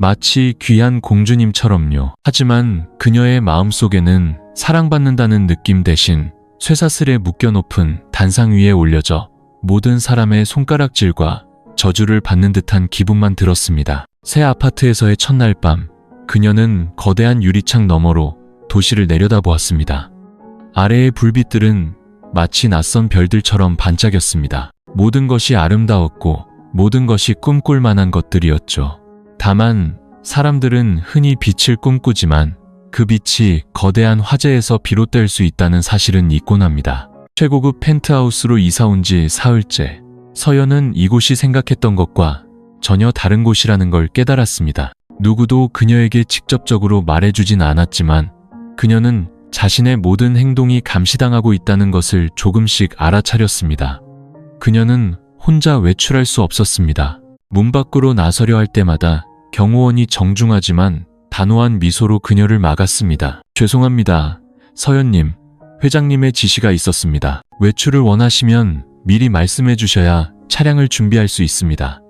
마치 귀한 공주님처럼요. 하지만 그녀의 마음속에는 사랑받는다는 느낌 대신 쇠사슬에 묶여놓은 단상 위에 올려져 모든 사람의 손가락질과 저주를 받는 듯한 기분만 들었습니다. 새 아파트에서의 첫날 밤, 그녀는 거대한 유리창 너머로 도시를 내려다보았습니다. 아래의 불빛들은 마치 낯선 별들처럼 반짝였습니다. 모든 것이 아름다웠고 모든 것이 꿈꿀 만한 것들이었죠. 다만 사람들은 흔히 빛을 꿈꾸지만 그 빛이 거대한 화재에서 비롯될 수 있다는 사실은 잊곤 합니다. 최고급 펜트하우스로 이사온 지 사흘째, 서연은 이곳이 생각했던 것과 전혀 다른 곳이라는 걸 깨달았습니다. 누구도 그녀에게 직접적으로 말해주진 않았지만 그녀는 자신의 모든 행동이 감시당하고 있다는 것을 조금씩 알아차렸습니다. 그녀는 혼자 외출할 수 없었습니다. 문 밖으로 나서려 할 때마다 경호원이 정중하지만 단호한 미소로 그녀를 막았습니다. 죄송합니다. 서연님, 회장님의 지시가 있었습니다. 외출을 원하시면 미리 말씀해 주셔야 차량을 준비할 수 있습니다.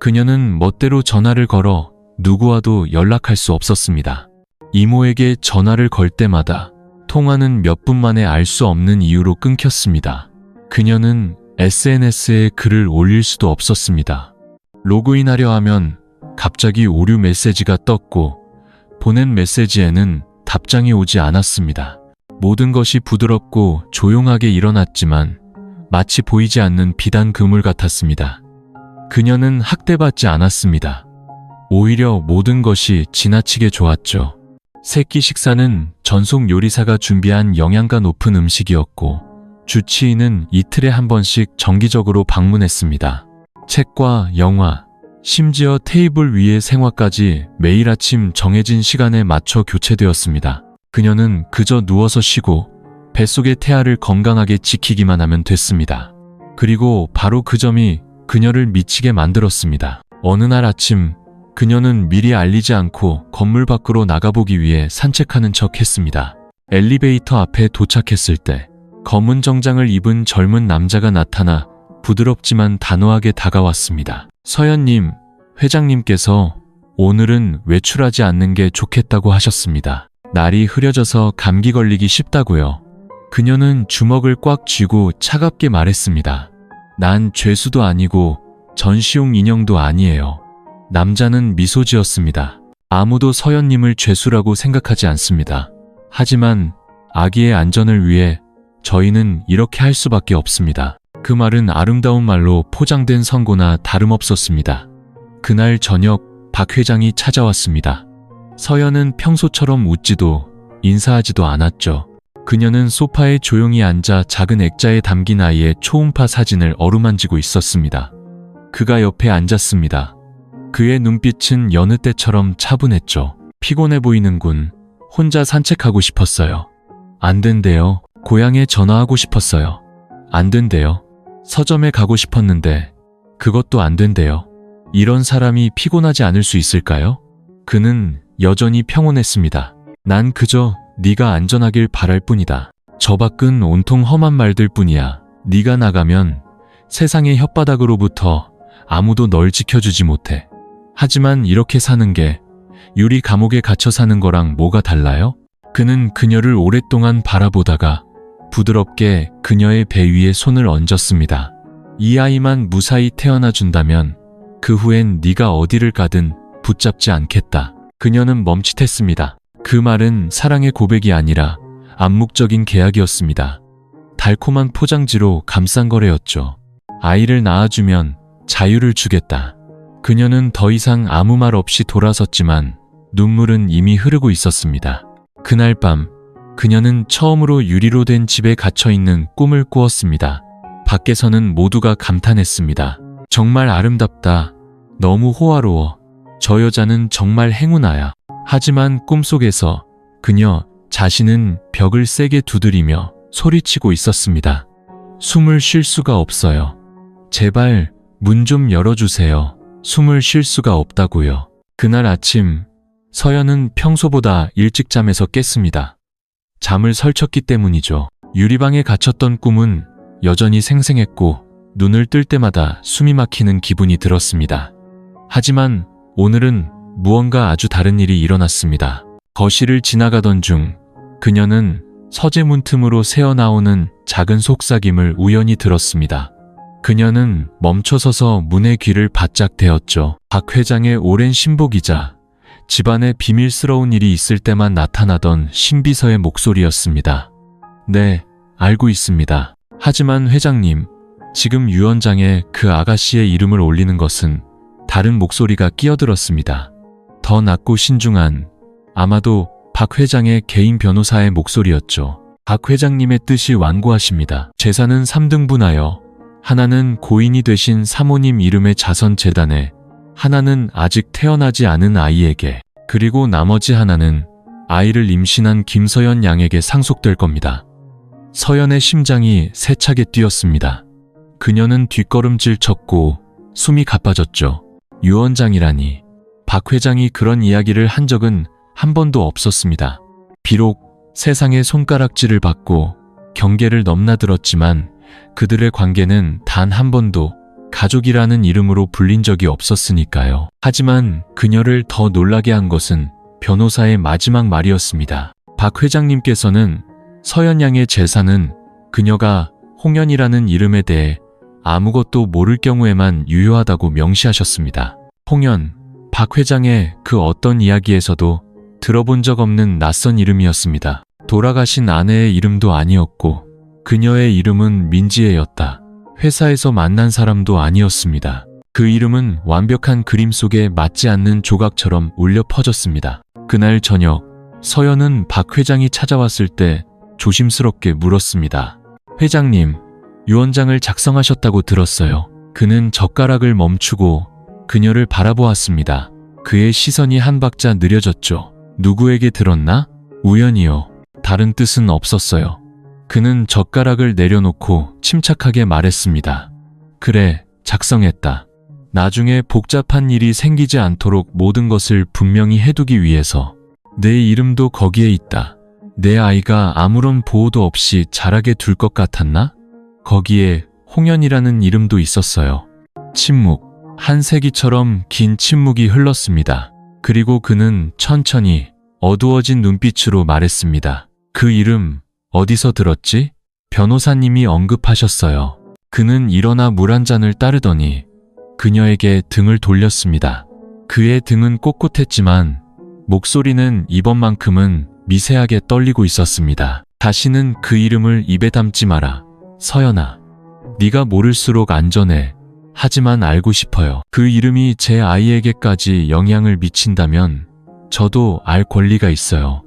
그녀는 멋대로 전화를 걸어 누구와도 연락할 수 없었습니다. 이모에게 전화를 걸 때마다 통화는 몇 분 만에 알 수 없는 이유로 끊겼습니다. 그녀는 SNS에 글을 올릴 수도 없었습니다. 로그인하려 하면 갑자기 오류 메시지가 떴고 보낸 메시지에는 답장이 오지 않았습니다. 모든 것이 부드럽고 조용하게 일어났지만 마치 보이지 않는 비단 그물 같았습니다. 그녀는 학대받지 않았습니다. 오히려 모든 것이 지나치게 좋았죠. 새끼 식사는 전속 요리사가 준비한 영양가 높은 음식이었고 주치의는 이틀에 한 번씩 정기적으로 방문했습니다. 책과 영화, 심지어 테이블 위의 생화까지 매일 아침 정해진 시간에 맞춰 교체되었습니다. 그녀는 그저 누워서 쉬고 뱃속의 태아를 건강하게 지키기만 하면 됐습니다. 그리고 바로 그 점이 그녀를 미치게 만들었습니다. 어느 날 아침, 그녀는 미리 알리지 않고 건물 밖으로 나가보기 위해 산책하는 척 했습니다. 엘리베이터 앞에 도착했을 때 검은 정장을 입은 젊은 남자가 나타나 부드럽지만 단호하게 다가왔습니다. 서연님, 회장님께서 오늘은 외출하지 않는 게 좋겠다고 하셨습니다. 날이 흐려져서 감기 걸리기 쉽다고요. 그녀는 주먹을 꽉 쥐고 차갑게 말했습니다. 난 죄수도 아니고 전시용 인형도 아니에요. 남자는 미소 지었습니다. 아무도 서연님을 죄수라고 생각하지 않습니다. 하지만 아기의 안전을 위해 저희는 이렇게 할 수밖에 없습니다. 그 말은 아름다운 말로 포장된 선고나 다름없었습니다. 그날 저녁 박 회장이 찾아왔습니다. 서연은 평소처럼 웃지도 인사하지도 않았죠. 그녀는 소파에 조용히 앉아 작은 액자에 담긴 아이의 초음파 사진을 어루만지고 있었습니다. 그가 옆에 앉았습니다. 그의 눈빛은 여느 때처럼 차분했죠. 피곤해 보이는군. 혼자 산책하고 싶었어요. 안 된대요. 고향에 전화하고 싶었어요. 안 된대요. 서점에 가고 싶었는데 그것도 안 된대요. 이런 사람이 피곤하지 않을 수 있을까요? 그는 여전히 평온했습니다. 난 그저 네가 안전하길 바랄 뿐이다. 저 밖은 온통 험한 말들 뿐이야. 네가 나가면 세상의 혓바닥으로부터 아무도 널 지켜주지 못해. 하지만 이렇게 사는 게 유리 감옥에 갇혀 사는 거랑 뭐가 달라요? 그는 그녀를 오랫동안 바라보다가 부드럽게 그녀의 배 위에 손을 얹었습니다. 이 아이만 무사히 태어나 준다면 그 후엔 네가 어디를 가든 붙잡지 않겠다. 그녀는 멈칫했습니다. 그 말은 사랑의 고백이 아니라 암묵적인 계약이었습니다. 달콤한 포장지로 감싼 거래였죠. 아이를 낳아주면 자유를 주겠다. 그녀는 더 이상 아무 말 없이 돌아섰지만 눈물은 이미 흐르고 있었습니다. 그날 밤 그녀는 처음으로 유리로 된 집에 갇혀있는 꿈을 꾸었습니다. 밖에서는 모두가 감탄했습니다. 정말 아름답다. 너무 호화로워. 저 여자는 정말 행운아야. 하지만 꿈속에서 그녀 자신은 벽을 세게 두드리며 소리치고 있었습니다. 숨을 쉴 수가 없어요. 제발 문 좀 열어주세요. 숨을 쉴 수가 없다고요. 그날 아침 서연은 평소보다 일찍 잠에서 깼습니다. 잠을 설쳤기 때문이죠. 유리방에 갇혔던 꿈은 여전히 생생했고 눈을 뜰 때마다 숨이 막히는 기분이 들었습니다. 하지만 오늘은 무언가 아주 다른 일이 일어났습니다. 거실을 지나가던 중 그녀는 서재 문틈으로 새어나오는 작은 속삭임을 우연히 들었습니다. 그녀는 멈춰서서 문의 귀를 바짝 대었죠. 박 회장의 오랜 신복이자 집안에 비밀스러운 일이 있을 때만 나타나던 신비서의 목소리였습니다. 네, 알고 있습니다. 하지만 회장님, 지금 유언장에 그 아가씨의 이름을 올리는 것은 다른 목소리가 끼어들었습니다. 더 낮고 신중한, 아마도 박 회장의 개인 변호사의 목소리였죠. 박 회장님의 뜻이 완고하십니다. 재산은 3등분하여 하나는 고인이 되신 사모님 이름의 자선재단에, 하나는 아직 태어나지 않은 아이에게, 그리고 나머지 하나는 아이를 임신한 김서연 양에게 상속될 겁니다. 서연의 심장이 세차게 뛰었습니다. 그녀는 뒷걸음질 쳤고 숨이 가빠졌죠. 유언장이라니. 박 회장이 그런 이야기를 한 적은 한 번도 없었습니다. 비록 세상의 손가락질을 받고 경계를 넘나들었지만 그들의 관계는 단 한 번도 가족이라는 이름으로 불린 적이 없었으니까요. 하지만 그녀를 더 놀라게 한 것은 변호사의 마지막 말이었습니다. 박 회장님께서는 서연 양의 재산은 그녀가 홍연이라는 이름에 대해 아무것도 모를 경우에만 유효하다고 명시하셨습니다. 홍연, 박 회장의 그 어떤 이야기에서도 들어본 적 없는 낯선 이름이었습니다. 돌아가신 아내의 이름도 아니었고 그녀의 이름은 민지혜였다. 회사에서 만난 사람도 아니었습니다. 그 이름은 완벽한 그림 속에 맞지 않는 조각처럼 울려 퍼졌습니다. 그날 저녁, 서연은 박 회장이 찾아왔을 때 조심스럽게 물었습니다. 회장님, 유언장을 작성하셨다고 들었어요. 그는 젓가락을 멈추고 그녀를 바라보았습니다. 그의 시선이 한 박자 느려졌죠. 누구에게 들었나? 우연이요. 다른 뜻은 없었어요. 그는 젓가락을 내려놓고 침착하게 말했습니다. 그래, 작성했다. 나중에 복잡한 일이 생기지 않도록 모든 것을 분명히 해두기 위해서. 내 이름도 거기에 있다. 내 아이가 아무런 보호도 없이 자라게 둘 것 같았나? 거기에 홍연이라는 이름도 있었어요. 침묵. 한 세기처럼 긴 침묵이 흘렀습니다. 그리고 그는 천천히 어두워진 눈빛으로 말했습니다. 그 이름 어디서 들었지? 변호사님이 언급하셨어요. 그는 일어나 물 한 잔을 따르더니 그녀에게 등을 돌렸습니다. 그의 등은 꼿꼿했지만 목소리는 이번만큼은 미세하게 떨리고 있었습니다. 다시는 그 이름을 입에 담지 마라. 서연아. 네가 모를수록 안전해. 하지만 알고 싶어요. 그 이름이 제 아이에게까지 영향을 미친다면 저도 알 권리가 있어요.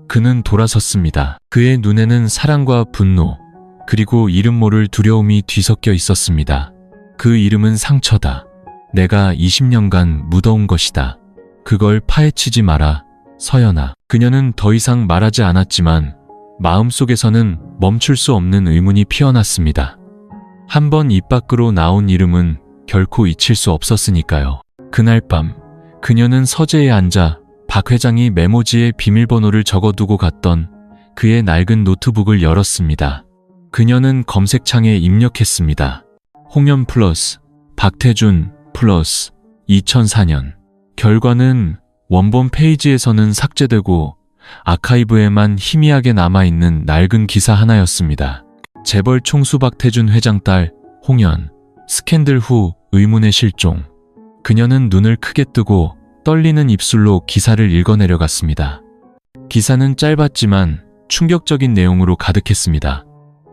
그는 돌아섰습니다. 그의 눈에는 사랑과 분노, 그리고 이름 모를 두려움이 뒤섞여 있었습니다. 그 이름은 상처다. 내가 20년간 묻어온 것이다. 그걸 파헤치지 마라, 서연아. 그녀는 더 이상 말하지 않았지만 마음속에서는 멈출 수 없는 의문이 피어났습니다. 한번 입 밖으로 나온 이름은 결코 잊힐 수 없었으니까요. 그날 밤 그녀는 서재에 앉아 박 회장이 메모지에 비밀번호를 적어두고 갔던 그의 낡은 노트북을 열었습니다. 그녀는 검색창에 입력했습니다. 홍연 플러스 박태준 플러스 2004년. 결과는 원본 페이지에서는 삭제되고 아카이브에만 희미하게 남아있는 낡은 기사 하나였습니다. 재벌 총수 박태준 회장 딸 홍연, 스캔들 후 의문의 실종. 그녀는 눈을 크게 뜨고 떨리는 입술로 기사를 읽어내려갔습니다. 기사는 짧았지만 충격적인 내용으로 가득했습니다.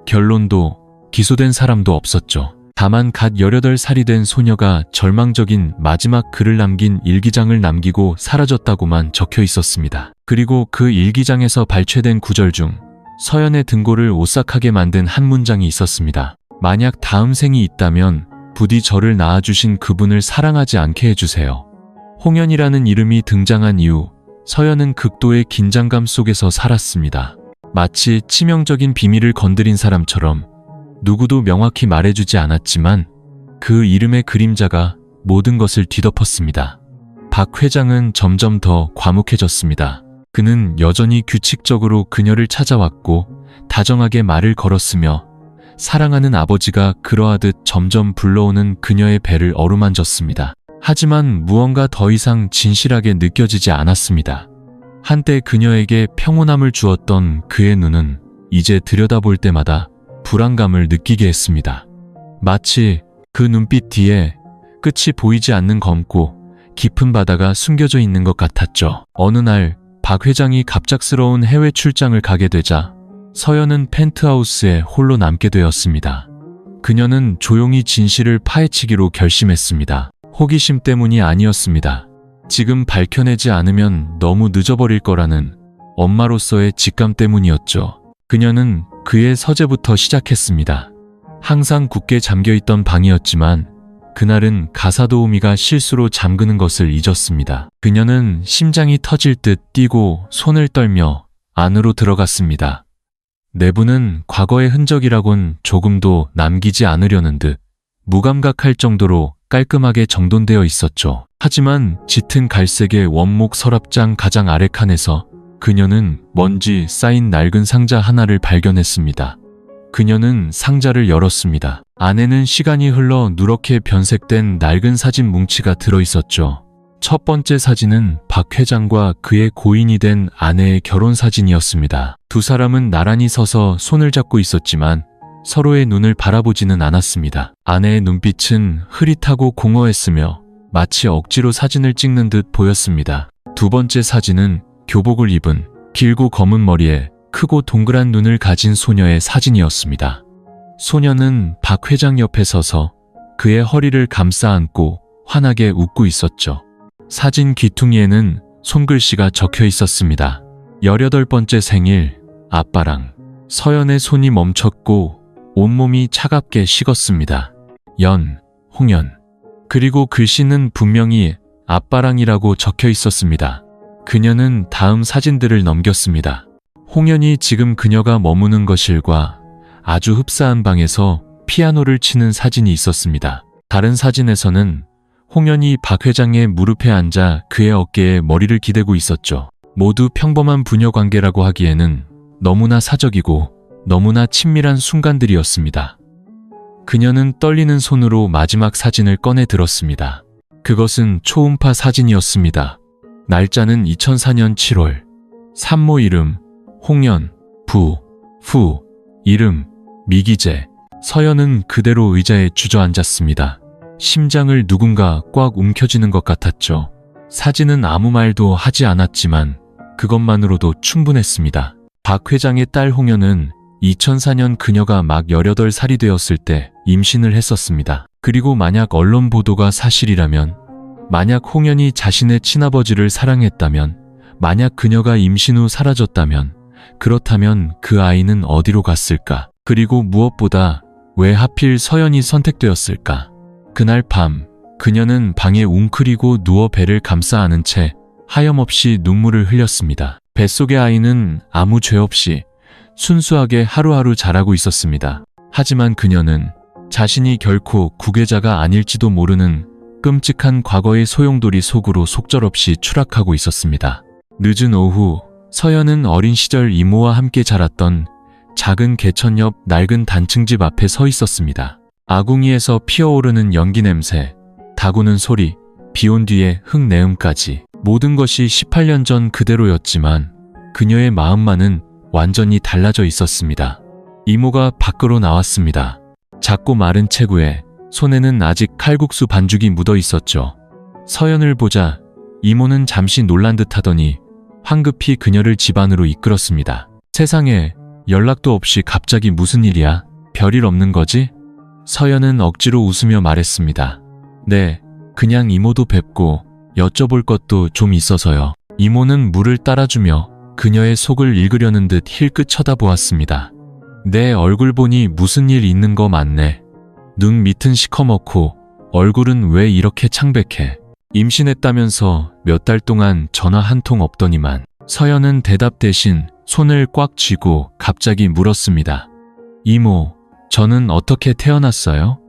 결론도 기소된 사람도 없었죠. 다만 갓 18살이 된 소녀가 절망적인 마지막 글을 남긴 일기장을 남기고 사라졌다고만 적혀 있었습니다. 그리고 그 일기장에서 발췌된 구절 중 서연의 등골을 오싹하게 만든 한 문장이 있었습니다. 만약 다음 생이 있다면 부디 저를 낳아주신 그분을 사랑하지 않게 해주세요. 홍연이라는 이름이 등장한 이후 서연은 극도의 긴장감 속에서 살았습니다. 마치 치명적인 비밀을 건드린 사람처럼 누구도 명확히 말해주지 않았지만 그 이름의 그림자가 모든 것을 뒤덮었습니다. 박 회장은 점점 더 과묵해졌습니다. 그는 여전히 규칙적으로 그녀를 찾아왔고 다정하게 말을 걸었으며 사랑하는 아버지가 그러하듯 점점 불러오는 그녀의 배를 어루만졌습니다. 하지만 무언가 더 이상 진실하게 느껴지지 않았습니다. 한때 그녀에게 평온함을 주었던 그의 눈은 이제 들여다볼 때마다 불안감을 느끼게 했습니다. 마치 그 눈빛 뒤에 끝이 보이지 않는 검고 깊은 바다가 숨겨져 있는 것 같았죠. 어느 날 박 회장이 갑작스러운 해외 출장을 가게 되자 서연은 펜트하우스에 홀로 남게 되었습니다. 그녀는 조용히 진실을 파헤치기로 결심했습니다. 호기심 때문이 아니었습니다. 지금 밝혀내지 않으면 너무 늦어버릴 거라는 엄마로서의 직감 때문이었죠. 그녀는 그의 서재부터 시작했습니다. 항상 굳게 잠겨있던 방이었지만 그날은 가사도우미가 실수로 잠그는 것을 잊었습니다. 그녀는 심장이 터질 듯 뛰고 손을 떨며 안으로 들어갔습니다. 내부는 과거의 흔적이라곤 조금도 남기지 않으려는 듯 무감각할 정도로 깔끔하게 정돈되어 있었죠. 하지만 짙은 갈색의 원목 서랍장 가장 아래 칸에서 그녀는 먼지 쌓인 낡은 상자 하나를 발견했습니다. 그녀는 상자를 열었습니다. 안에는 시간이 흘러 누렇게 변색된 낡은 사진 뭉치가 들어있었죠. 첫 번째 사진은 박 회장과 그의 고인이 된 아내의 결혼 사진이었습니다. 두 사람은 나란히 서서 손을 잡고 있었지만 서로의 눈을 바라보지는 않았습니다. 아내의 눈빛은 흐릿하고 공허했으며 마치 억지로 사진을 찍는 듯 보였습니다. 두 번째 사진은 교복을 입은 길고 검은 머리에 크고 동그란 눈을 가진 소녀의 사진이었습니다. 소녀는 박 회장 옆에 서서 그의 허리를 감싸 안고 환하게 웃고 있었죠. 사진 귀퉁이에는 손글씨가 적혀 있었습니다. 18번째 생일, 아빠랑. 서연의 손이 멈췄고 온몸이 차갑게 식었습니다. 홍연. 그리고 글씨는 분명히 아빠랑이라고 적혀 있었습니다. 그녀는 다음 사진들을 넘겼습니다. 홍연이 지금 그녀가 머무는 거실과 아주 흡사한 방에서 피아노를 치는 사진이 있었습니다. 다른 사진에서는 홍연이 박 회장의 무릎에 앉아 그의 어깨에 머리를 기대고 있었죠. 모두 평범한 부녀 관계라고 하기에는 너무나 사적이고 너무나 친밀한 순간들이었습니다. 그녀는 떨리는 손으로 마지막 사진을 꺼내 들었습니다. 그것은 초음파 사진이었습니다. 날짜는 2004년 7월. 산모 이름 홍연, 후, 이름 미기재. 서연은 그대로 의자에 주저앉았습니다. 심장을 누군가 꽉 움켜쥐는 것 같았죠. 사진은 아무 말도 하지 않았지만 그것만으로도 충분했습니다. 박 회장의 딸 홍연은 2004년 그녀가 막 18살이 되었을 때 임신을 했었습니다. 그리고 만약 언론 보도가 사실이라면, 만약 홍연이 자신의 친아버지를 사랑했다면, 만약 그녀가 임신 후 사라졌다면, 그렇다면 그 아이는 어디로 갔을까? 그리고 무엇보다 왜 하필 서연이 선택되었을까? 그날 밤, 그녀는 방에 웅크리고 누워 배를 감싸 안은 채 하염없이 눈물을 흘렸습니다. 뱃속의 아이는 아무 죄 없이 순수하게 하루하루 자라고 있었습니다. 하지만 그녀는 자신이 결코 구계자가 아닐지도 모르는 끔찍한 과거의 소용돌이 속으로 속절없이 추락하고 있었습니다. 늦은 오후, 서연은 어린 시절 이모와 함께 자랐던 작은 개천 옆 낡은 단층집 앞에 서 있었습니다. 아궁이에서 피어오르는 연기 냄새, 다구는 소리, 비온 뒤의 흙내음까지 모든 것이 18년 전 그대로였지만 그녀의 마음만은 완전히 달라져 있었습니다. 이모가 밖으로 나왔습니다. 작고 마른 체구에 손에는 아직 칼국수 반죽이 묻어 있었죠. 서연을 보자 이모는 잠시 놀란 듯 하더니 황급히 그녀를 집 안으로 이끌었습니다. 세상에, 연락도 없이 갑자기 무슨 일이야? 별일 없는 거지? 서연은 억지로 웃으며 말했습니다. 네, 그냥 이모도 뵙고 여쭤볼 것도 좀 있어서요. 이모는 물을 따라주며 그녀의 속을 읽으려는 듯 힐끗 쳐다보았습니다. 내 얼굴 보니 무슨 일 있는 거 맞네. 눈 밑은 시커멓고 얼굴은 왜 이렇게 창백해? 임신했다면서 몇 달 동안 전화 한 통 없더니만. 서연은 대답 대신 손을 꽉 쥐고 갑자기 물었습니다. 이모, 저는 어떻게 태어났어요?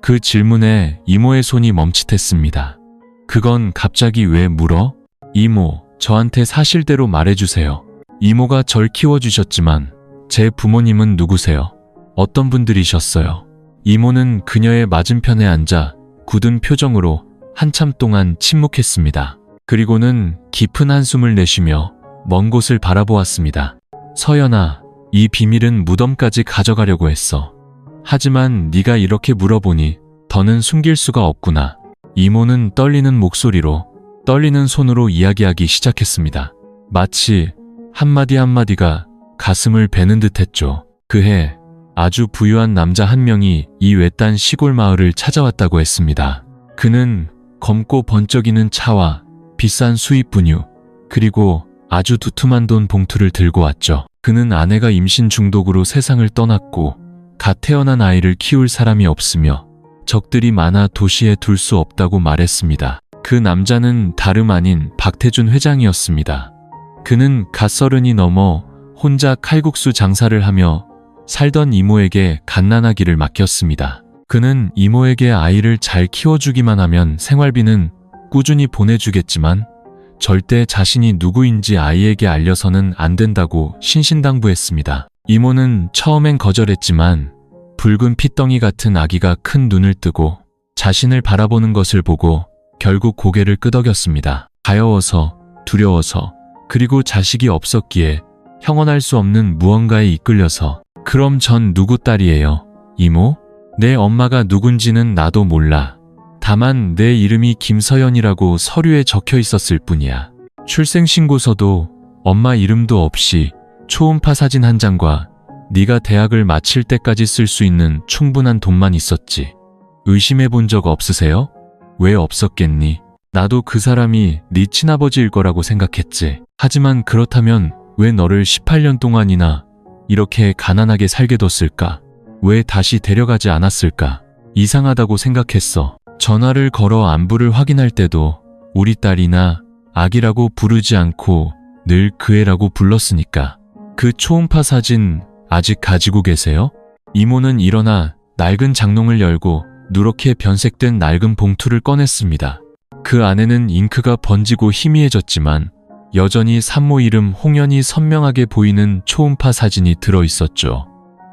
그 질문에 이모의 손이 멈칫했습니다. 그건 갑자기 왜 물어? 이모, 저한테 사실대로 말해주세요. 이모가 절 키워주셨지만 제 부모님은 누구세요? 어떤 분들이셨어요? 이모는 그녀의 맞은편에 앉아 굳은 표정으로 한참 동안 침묵했습니다. 그리고는 깊은 한숨을 내쉬며 먼 곳을 바라보았습니다. 서연아, 이 비밀은 무덤까지 가져가려고 했어. 하지만 네가 이렇게 물어보니 더는 숨길 수가 없구나. 이모는 떨리는 목소리로, 떨리는 손으로 이야기하기 시작했습니다. 마치 한마디 한마디가 가슴을 베는 듯 했죠. 그해 아주 부유한 남자 한 명이 이 외딴 시골 마을을 찾아왔다고 했습니다. 그는 검고 번쩍이는 차와 비싼 수입 분유, 그리고 아주 두툼한 돈 봉투를 들고 왔죠. 그는 아내가 임신 중독으로 세상을 떠났고 갓 태어난 아이를 키울 사람이 없으며 적들이 많아 도시에 둘 수 없다고 말했습니다. 그 남자는 다름 아닌 박태준 회장이었습니다. 그는 갓 30이 넘어 혼자 칼국수 장사를 하며 살던 이모에게 갓난아기를 맡겼습니다. 그는 이모에게 아이를 잘 키워주기만 하면 생활비는 꾸준히 보내주겠지만 절대 자신이 누구인지 아이에게 알려서는 안 된다고 신신당부했습니다. 이모는 처음엔 거절했지만 붉은 핏덩이 같은 아기가 큰 눈을 뜨고 자신을 바라보는 것을 보고 결국 고개를 끄덕였습니다. 가여워서, 두려워서, 그리고 자식이 없었기에 형언할 수 없는 무언가에 이끌려서. 그럼 전 누구 딸이에요? 이모? 내 엄마가 누군지는 나도 몰라. 다만 내 이름이 김서연이라고 서류에 적혀 있었을 뿐이야. 출생신고서도 엄마 이름도 없이 초음파 사진 한 장과 네가 대학을 마칠 때까지 쓸 수 있는 충분한 돈만 있었지. 의심해 본 적 없으세요? 왜 없었겠니? 나도 그 사람이 네 친아버지일 거라고 생각했지. 하지만 그렇다면 왜 너를 18년 동안이나 이렇게 가난하게 살게 뒀을까? 왜 다시 데려가지 않았을까? 이상하다고 생각했어. 전화를 걸어 안부를 확인할 때도 우리 딸이나 아기라고 부르지 않고 늘 그 애라고 불렀으니까. 그 초음파 사진 아직 가지고 계세요? 이모는 일어나 낡은 장롱을 열고 누렇게 변색된 낡은 봉투를 꺼냈습니다. 그 안에는 잉크가 번지고 희미해졌지만 여전히 산모 이름 홍연이 선명하게 보이는 초음파 사진이 들어있었죠.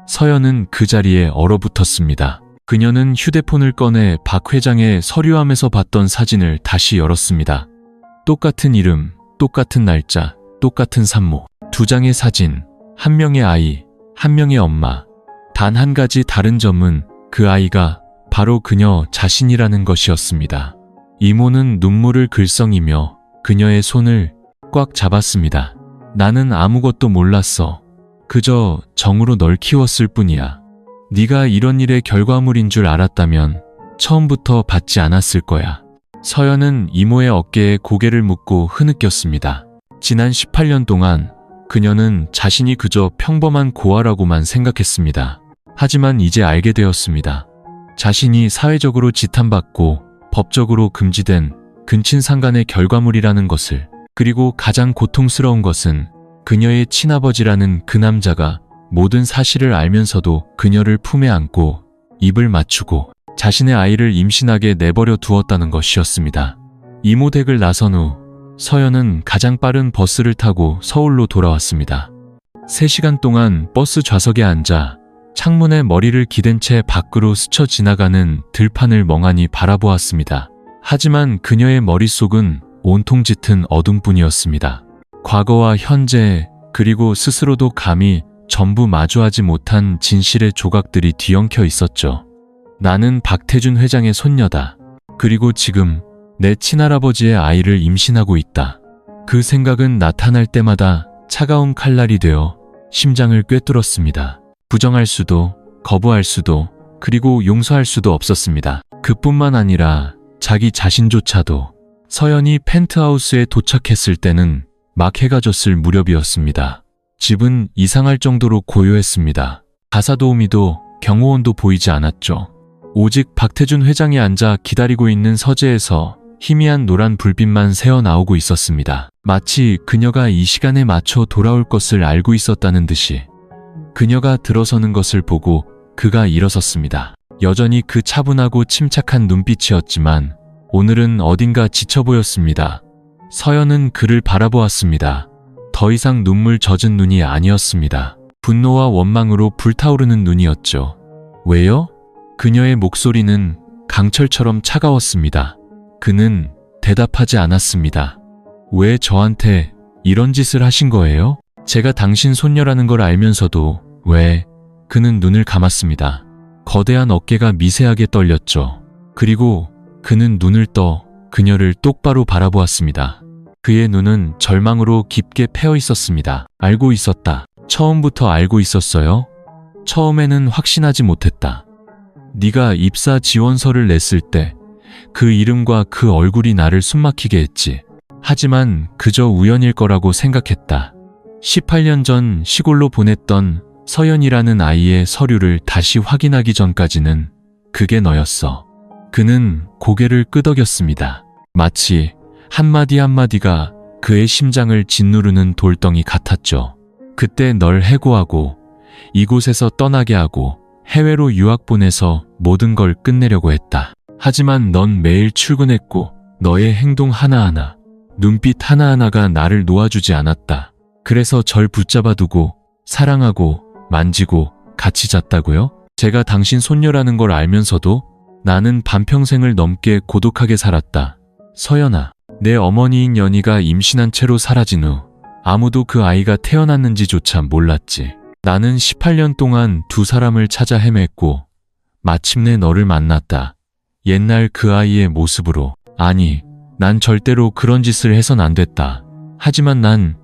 서연은 그 자리에 얼어붙었습니다. 그녀는 휴대폰을 꺼내 박 회장의 서류함에서 봤던 사진을 다시 열었습니다. 똑같은 이름, 똑같은 날짜, 똑같은 산모. 두 장의 사진, 한 명의 아이, 한 명의 엄마. 단 한 가지 다른 점은 그 아이가 바로 그녀 자신이라는 것이었습니다. 이모는 눈물을 글썽이며 그녀의 손을 꽉 잡았습니다. 나는 아무것도 몰랐어. 그저 정으로 널 키웠을 뿐이야. 네가 이런 일의 결과물인 줄 알았다면 처음부터 받지 않았을 거야. 서연은 이모의 어깨에 고개를 묻고 흐느꼈습니다. 지난 18년 동안 그녀는 자신이 그저 평범한 고아라고만 생각했습니다. 하지만 이제 알게 되었습니다. 자신이 사회적으로 지탄받고 법적으로 금지된 근친상간의 결과물이라는 것을. 그리고 가장 고통스러운 것은 그녀의 친아버지라는 그 남자가 모든 사실을 알면서도 그녀를 품에 안고 입을 맞추고 자신의 아이를 임신하게 내버려 두었다는 것이었습니다. 이모댁을 나선 후 서연은 가장 빠른 버스를 타고 서울로 돌아왔습니다. 3시간 동안 버스 좌석에 앉아 창문에 머리를 기댄 채 밖으로 스쳐 지나가는 들판을 멍하니 바라보았습니다. 하지만 그녀의 머릿속은 온통 짙은 어둠뿐이었습니다. 과거와 현재, 그리고 스스로도 감히 전부 마주하지 못한 진실의 조각들이 뒤엉켜 있었죠. 나는 박태준 회장의 손녀다. 그리고 지금 내 친할아버지의 아이를 임신하고 있다. 그 생각은 나타날 때마다 차가운 칼날이 되어 심장을 꿰뚫었습니다. 부정할 수도, 거부할 수도, 그리고 용서할 수도 없었습니다. 그뿐만 아니라 자기 자신조차도. 서연이 펜트하우스에 도착했을 때는 막 해가 졌을 무렵이었습니다. 집은 이상할 정도로 고요했습니다. 가사도우미도 경호원도 보이지 않았죠. 오직 박태준 회장이 앉아 기다리고 있는 서재에서 희미한 노란 불빛만 새어나오고 있었습니다. 마치 그녀가 이 시간에 맞춰 돌아올 것을 알고 있었다는 듯이. 그녀가 들어서는 것을 보고 그가 일어섰습니다. 여전히 그 차분하고 침착한 눈빛이었지만 오늘은 어딘가 지쳐 보였습니다. 서연은 그를 바라보았습니다. 더 이상 눈물 젖은 눈이 아니었습니다. 분노와 원망으로 불타오르는 눈이었죠. 왜요? 그녀의 목소리는 강철처럼 차가웠습니다. 그는 대답하지 않았습니다. 왜 저한테 이런 짓을 하신 거예요? 제가 당신 손녀라는 걸 알면서도 왜? 그는 눈을 감았습니다. 거대한 어깨가 미세하게 떨렸죠. 그리고 그는 눈을 떠 그녀를 똑바로 바라보았습니다. 그의 눈은 절망으로 깊게 패어 있었습니다. 알고 있었다. 처음부터 알고 있었어요? 처음에는 확신하지 못했다. 네가 입사 지원서를 냈을 때 그 이름과 그 얼굴이 나를 숨막히게 했지. 하지만 그저 우연일 거라고 생각했다. 18년 전 시골로 보냈던 서연이라는 아이의 서류를 다시 확인하기 전까지는 그게 너였어. 그는 고개를 끄덕였습니다. 마치 한마디 한마디가 그의 심장을 짓누르는 돌덩이 같았죠. 그때 널 해고하고 이곳에서 떠나게 하고 해외로 유학 보내서 모든 걸 끝내려고 했다. 하지만 넌 매일 출근했고 너의 행동 하나하나, 눈빛 하나하나가 나를 놓아주지 않았다. 그래서 절 붙잡아두고 사랑하고 만지고 같이 잤다고요? 제가 당신 손녀라는 걸 알면서도 나는 반평생을 넘게 고독하게 살았다. 서연아, 내 어머니인 연희가 임신한 채로 사라진 후 아무도 그 아이가 태어났는지조차 몰랐지. 나는 18년 동안 두 사람을 찾아 헤맸고 마침내 너를 만났다. 옛날 그 아이의 모습으로. 아니, 난 절대로 그런 짓을 해선 안 됐다. 하지만 난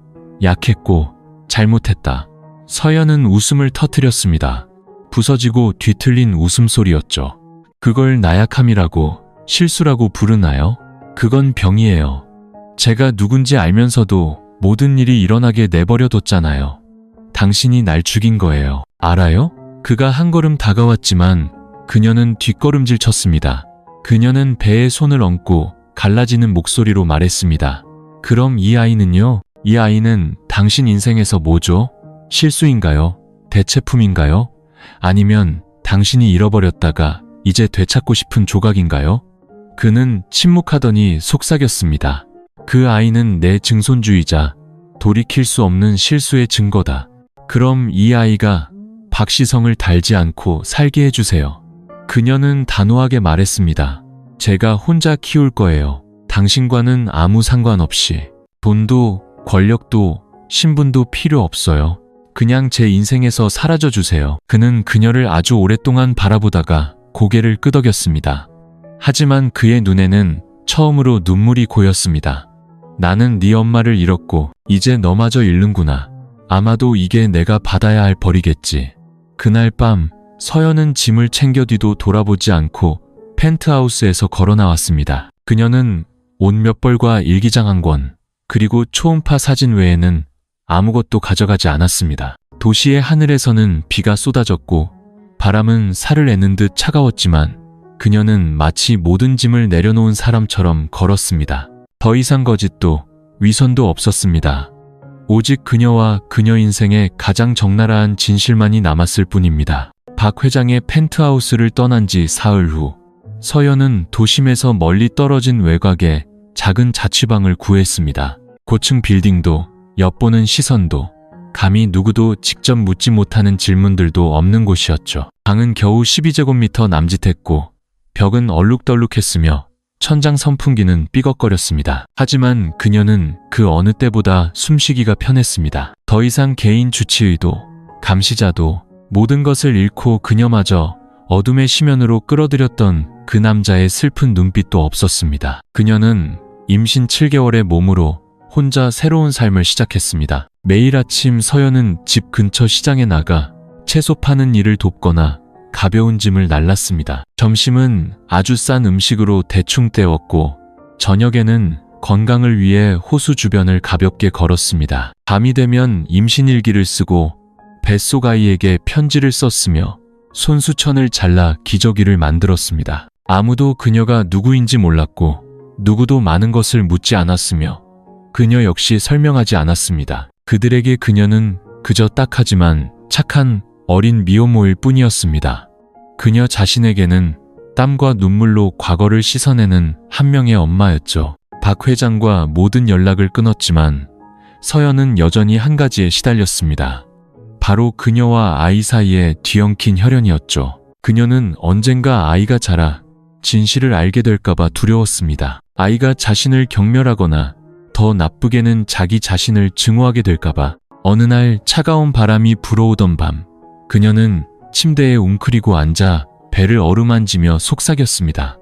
약했고 잘못했다. 서연은 웃음을 터뜨렸습니다. 부서지고 뒤틀린 웃음소리였죠. 그걸 나약함이라고, 실수라고 부르나요? 그건 병이에요. 제가 누군지 알면서도 모든 일이 일어나게 내버려뒀잖아요. 당신이 날 죽인 거예요. 알아요? 그가 한 걸음 다가왔지만 그녀는 뒷걸음질 쳤습니다. 그녀는 배에 손을 얹고 갈라지는 목소리로 말했습니다. 그럼 이 아이는요? 이 아이는 당신 인생에서 뭐죠? 실수인가요? 대체품인가요? 아니면 당신이 잃어버렸다가 이제 되찾고 싶은 조각인가요? 그는 침묵하더니 속삭였습니다. 그 아이는 내 증손주이자 돌이킬 수 없는 실수의 증거다. 그럼 이 아이가 박시성을 달지 않고 살게 해주세요. 그녀는 단호하게 말했습니다. 제가 혼자 키울 거예요. 당신과는 아무 상관없이. 돈도 권력도 신분도 필요 없어요. 그냥 제 인생에서 사라져 주세요. 그는 그녀를 아주 오랫동안 바라보다가 고개를 끄덕였습니다. 하지만 그의 눈에는 처음으로 눈물이 고였습니다. 나는 네 엄마를 잃었고 이제 너마저 잃는구나. 아마도 이게 내가 받아야 할 벌이겠지. 그날 밤 서연은 짐을 챙겨 뒤도 돌아보지 않고 펜트하우스에서 걸어 나왔습니다. 그녀는 옷 몇 벌과 일기장 한 권, 그리고 초음파 사진 외에는 아무것도 가져가지 않았습니다. 도시의 하늘에서는 비가 쏟아졌고 바람은 살을 애는 듯 차가웠지만 그녀는 마치 모든 짐을 내려놓은 사람처럼 걸었습니다. 더 이상 거짓도 위선도 없었습니다. 오직 그녀와 그녀 인생의 가장 적나라한 진실만이 남았을 뿐입니다. 박 회장의 펜트하우스를 떠난 지 사흘 후 서연은 도심에서 멀리 떨어진 외곽에 작은 자취방을 구했습니다. 고층 빌딩도 엿보는 시선도 감히 누구도 직접 묻지 못하는 질문들도 없는 곳이었죠. 방은 겨우 12제곱미터 남짓했고 벽은 얼룩덜룩했으며 천장 선풍기는 삐걱거렸습니다. 하지만 그녀는 그 어느 때보다 숨쉬기가 편했습니다. 더 이상 개인 주치의도 감시자도 모든 것을 잃고 그녀마저 어둠의 심연으로 끌어들였던 그 남자의 슬픈 눈빛도 없었습니다. 그녀는 임신 7개월의 몸으로 혼자 새로운 삶을 시작했습니다. 매일 아침 서연은 집 근처 시장에 나가 채소 파는 일을 돕거나 가벼운 짐을 날랐습니다. 점심은 아주 싼 음식으로 대충 때웠고 저녁에는 건강을 위해 호수 주변을 가볍게 걸었습니다. 밤이 되면 임신일기를 쓰고 뱃속 아이에게 편지를 썼으며 손수천을 잘라 기저귀를 만들었습니다. 아무도 그녀가 누구인지 몰랐고 누구도 많은 것을 묻지 않았으며 그녀 역시 설명하지 않았습니다. 그들에게 그녀는 그저 딱하지만 착한 어린 미혼모일 뿐이었습니다. 그녀 자신에게는 땀과 눈물로 과거를 씻어내는 한 명의 엄마였죠. 박 회장과 모든 연락을 끊었지만 서연은 여전히 한 가지에 시달렸습니다. 바로 그녀와 아이 사이에 뒤엉킨 혈연이었죠. 그녀는 언젠가 아이가 자라 진실을 알게 될까봐 두려웠습니다. 아이가 자신을 경멸하거나 더 나쁘게는 자기 자신을 증오하게 될까봐. 어느 날 차가운 바람이 불어오던 밤 그녀는 침대에 웅크리고 앉아 배를 어루만지며 속삭였습니다.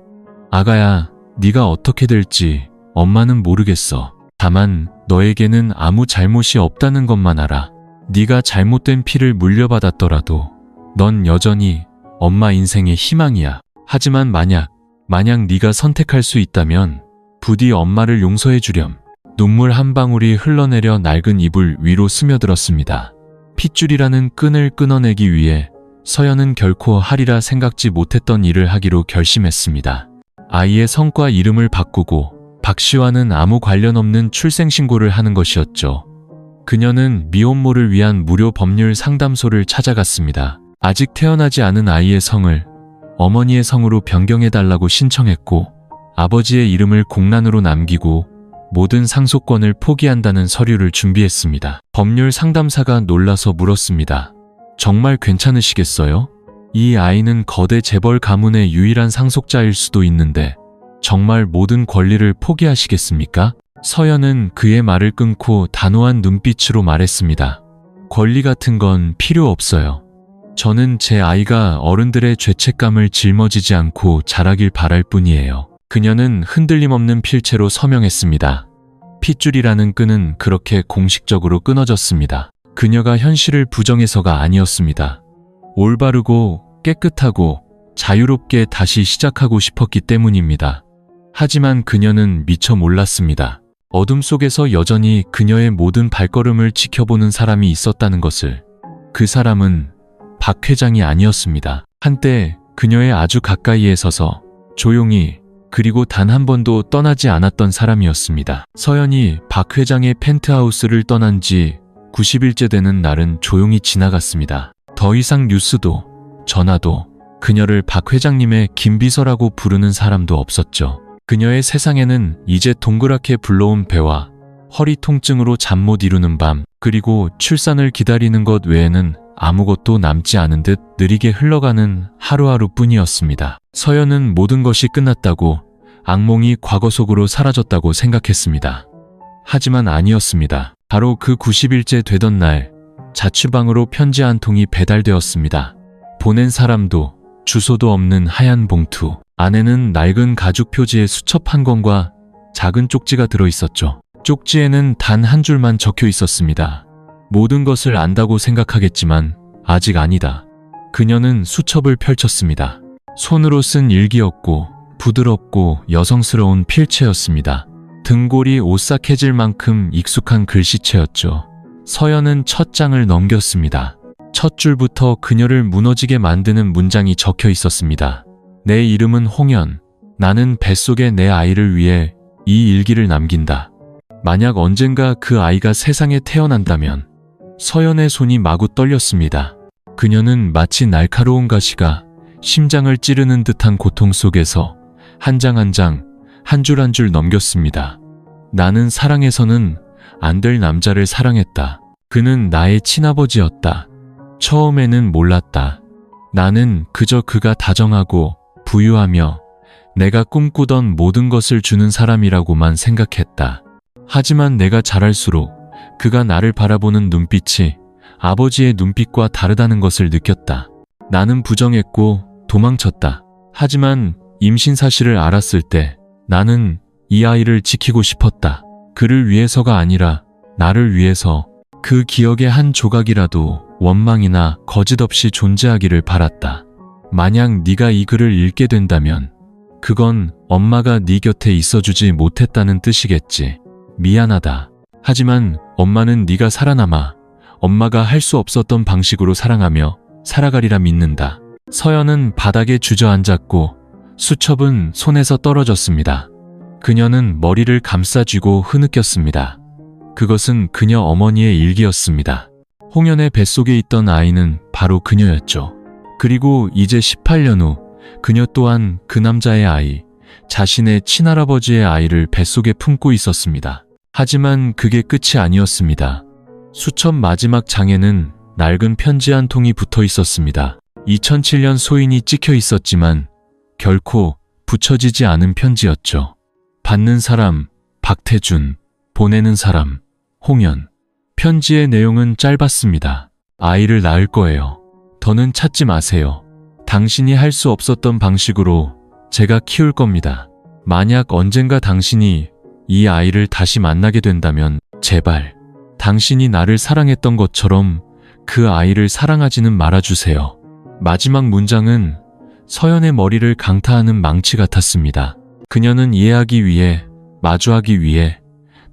아가야, 네가 어떻게 될지 엄마는 모르겠어. 다만 너에게는 아무 잘못이 없다는 것만 알아. 네가 잘못된 피를 물려받았더라도 넌 여전히 엄마 인생의 희망이야. 하지만 만약 네가 선택할 수 있다면 부디 엄마를 용서해 주렴. 눈물 한 방울이 흘러내려 낡은 이불 위로 스며들었습니다. 핏줄이라는 끈을 끊어내기 위해 서연은 결코 하리라 생각지 못했던 일을 하기로 결심했습니다. 아이의 성과 이름을 바꾸고 박 씨와는 아무 관련 없는 출생신고를 하는 것이었죠. 그녀는 미혼모를 위한 무료 법률 상담소를 찾아갔습니다. 아직 태어나지 않은 아이의 성을 어머니의 성으로 변경해달라고 신청했고 아버지의 이름을 공란으로 남기고 모든 상속권을 포기한다는 서류를 준비했습니다. 법률 상담사가 놀라서 물었습니다. 정말 괜찮으시겠어요? 이 아이는 거대 재벌 가문의 유일한 상속자일 수도 있는데 정말 모든 권리를 포기하시겠습니까? 서연은 그의 말을 끊고 단호한 눈빛으로 말했습니다. 권리 같은 건 필요 없어요. 저는 제 아이가 어른들의 죄책감을 짊어지지 않고 자라길 바랄 뿐이에요. 그녀는 흔들림 없는 필체로 서명했습니다. 핏줄이라는 끈은 그렇게 공식적으로 끊어졌습니다. 그녀가 현실을 부정해서가 아니었습니다. 올바르고 깨끗하고 자유롭게 다시 시작하고 싶었기 때문입니다. 하지만 그녀는 미처 몰랐습니다. 어둠 속에서 여전히 그녀의 모든 발걸음을 지켜보는 사람이 있었다는 것을. 그 사람은 박 회장이 아니었습니다. 한때 그녀의 아주 가까이에 서서 조용히 그리고 단 한 번도 떠나지 않았던 사람이었습니다. 서연이 박 회장의 펜트하우스를 떠난 지 90일째 되는 날은 조용히 지나갔습니다. 더 이상 뉴스도 전화도 그녀를 박 회장님의 김비서라고 부르는 사람도 없었죠. 그녀의 세상에는 이제 동그랗게 불러온 배와 허리 통증으로 잠 못 이루는 밤, 그리고 출산을 기다리는 것 외에는 아무것도 남지 않은 듯 느리게 흘러가는 하루하루뿐이었습니다. 서연은 모든 것이 끝났다고, 악몽이 과거 속으로 사라졌다고 생각했습니다. 하지만 아니었습니다. 바로 그 90일째 되던 날, 자취방으로 편지 한 통이 배달되었습니다. 보낸 사람도 주소도 없는 하얀 봉투. 안에는 낡은 가죽 표지의 수첩 한 권과 작은 쪽지가 들어있었죠. 쪽지에는 단 한 줄만 적혀 있었습니다. 모든 것을 안다고 생각하겠지만 아직 아니다. 그녀는 수첩을 펼쳤습니다. 손으로 쓴 일기였고 부드럽고 여성스러운 필체였습니다. 등골이 오싹해질 만큼 익숙한 글씨체였죠. 서연은 첫 장을 넘겼습니다. 첫 줄부터 그녀를 무너지게 만드는 문장이 적혀 있었습니다. 내 이름은 홍연. 나는 뱃속에 내 아이를 위해 이 일기를 남긴다. 만약 언젠가 그 아이가 세상에 태어난다면. 서연의 손이 마구 떨렸습니다. 그녀는 마치 날카로운 가시가 심장을 찌르는 듯한 고통 속에서 한 장 한 장, 한 줄 한 줄 넘겼습니다. 나는 사랑해서는 안 될 남자를 사랑했다. 그는 나의 친아버지였다. 처음에는 몰랐다. 나는 그저 그가 다정하고 부유하며 내가 꿈꾸던 모든 것을 주는 사람이라고만 생각했다. 하지만 내가 자랄수록 그가 나를 바라보는 눈빛이 아버지의 눈빛과 다르다는 것을 느꼈다. 나는 부정했고 도망쳤다. 하지만 임신 사실을 알았을 때 나는 이 아이를 지키고 싶었다. 그를 위해서가 아니라 나를 위해서. 그 기억의 한 조각이라도 원망이나 거짓 없이 존재하기를 바랐다. 만약 네가 이 글을 읽게 된다면 그건 엄마가 네 곁에 있어주지 못했다는 뜻이겠지. 미안하다. 하지만 엄마는 네가 살아남아 엄마가 할 수 없었던 방식으로 사랑하며 살아가리라 믿는다. 서연은 바닥에 주저앉았고 수첩은 손에서 떨어졌습니다. 그녀는 머리를 감싸쥐고 흐느꼈습니다. 그것은 그녀 어머니의 일기였습니다. 홍연의 뱃속에 있던 아이는 바로 그녀였죠. 그리고 이제 18년 후 그녀 또한 그 남자의 아이, 자신의 친할아버지의 아이를 뱃속에 품고 있었습니다. 하지만 그게 끝이 아니었습니다. 수첩 마지막 장에는 낡은 편지 한 통이 붙어 있었습니다. 2007년 소인이 찍혀 있었지만 결코 붙여지지 않은 편지였죠. 받는 사람, 박태준. 보내는 사람, 홍연. 편지의 내용은 짧았습니다. 아이를 낳을 거예요. 더는 찾지 마세요. 당신이 할 수 없었던 방식으로 제가 키울 겁니다. 만약 언젠가 당신이 이 아이를 다시 만나게 된다면 제발 당신이 나를 사랑했던 것처럼 그 아이를 사랑하지는 말아주세요. 마지막 문장은 서연의 머리를 강타하는 망치 같았습니다. 그녀는 이해하기 위해, 마주하기 위해,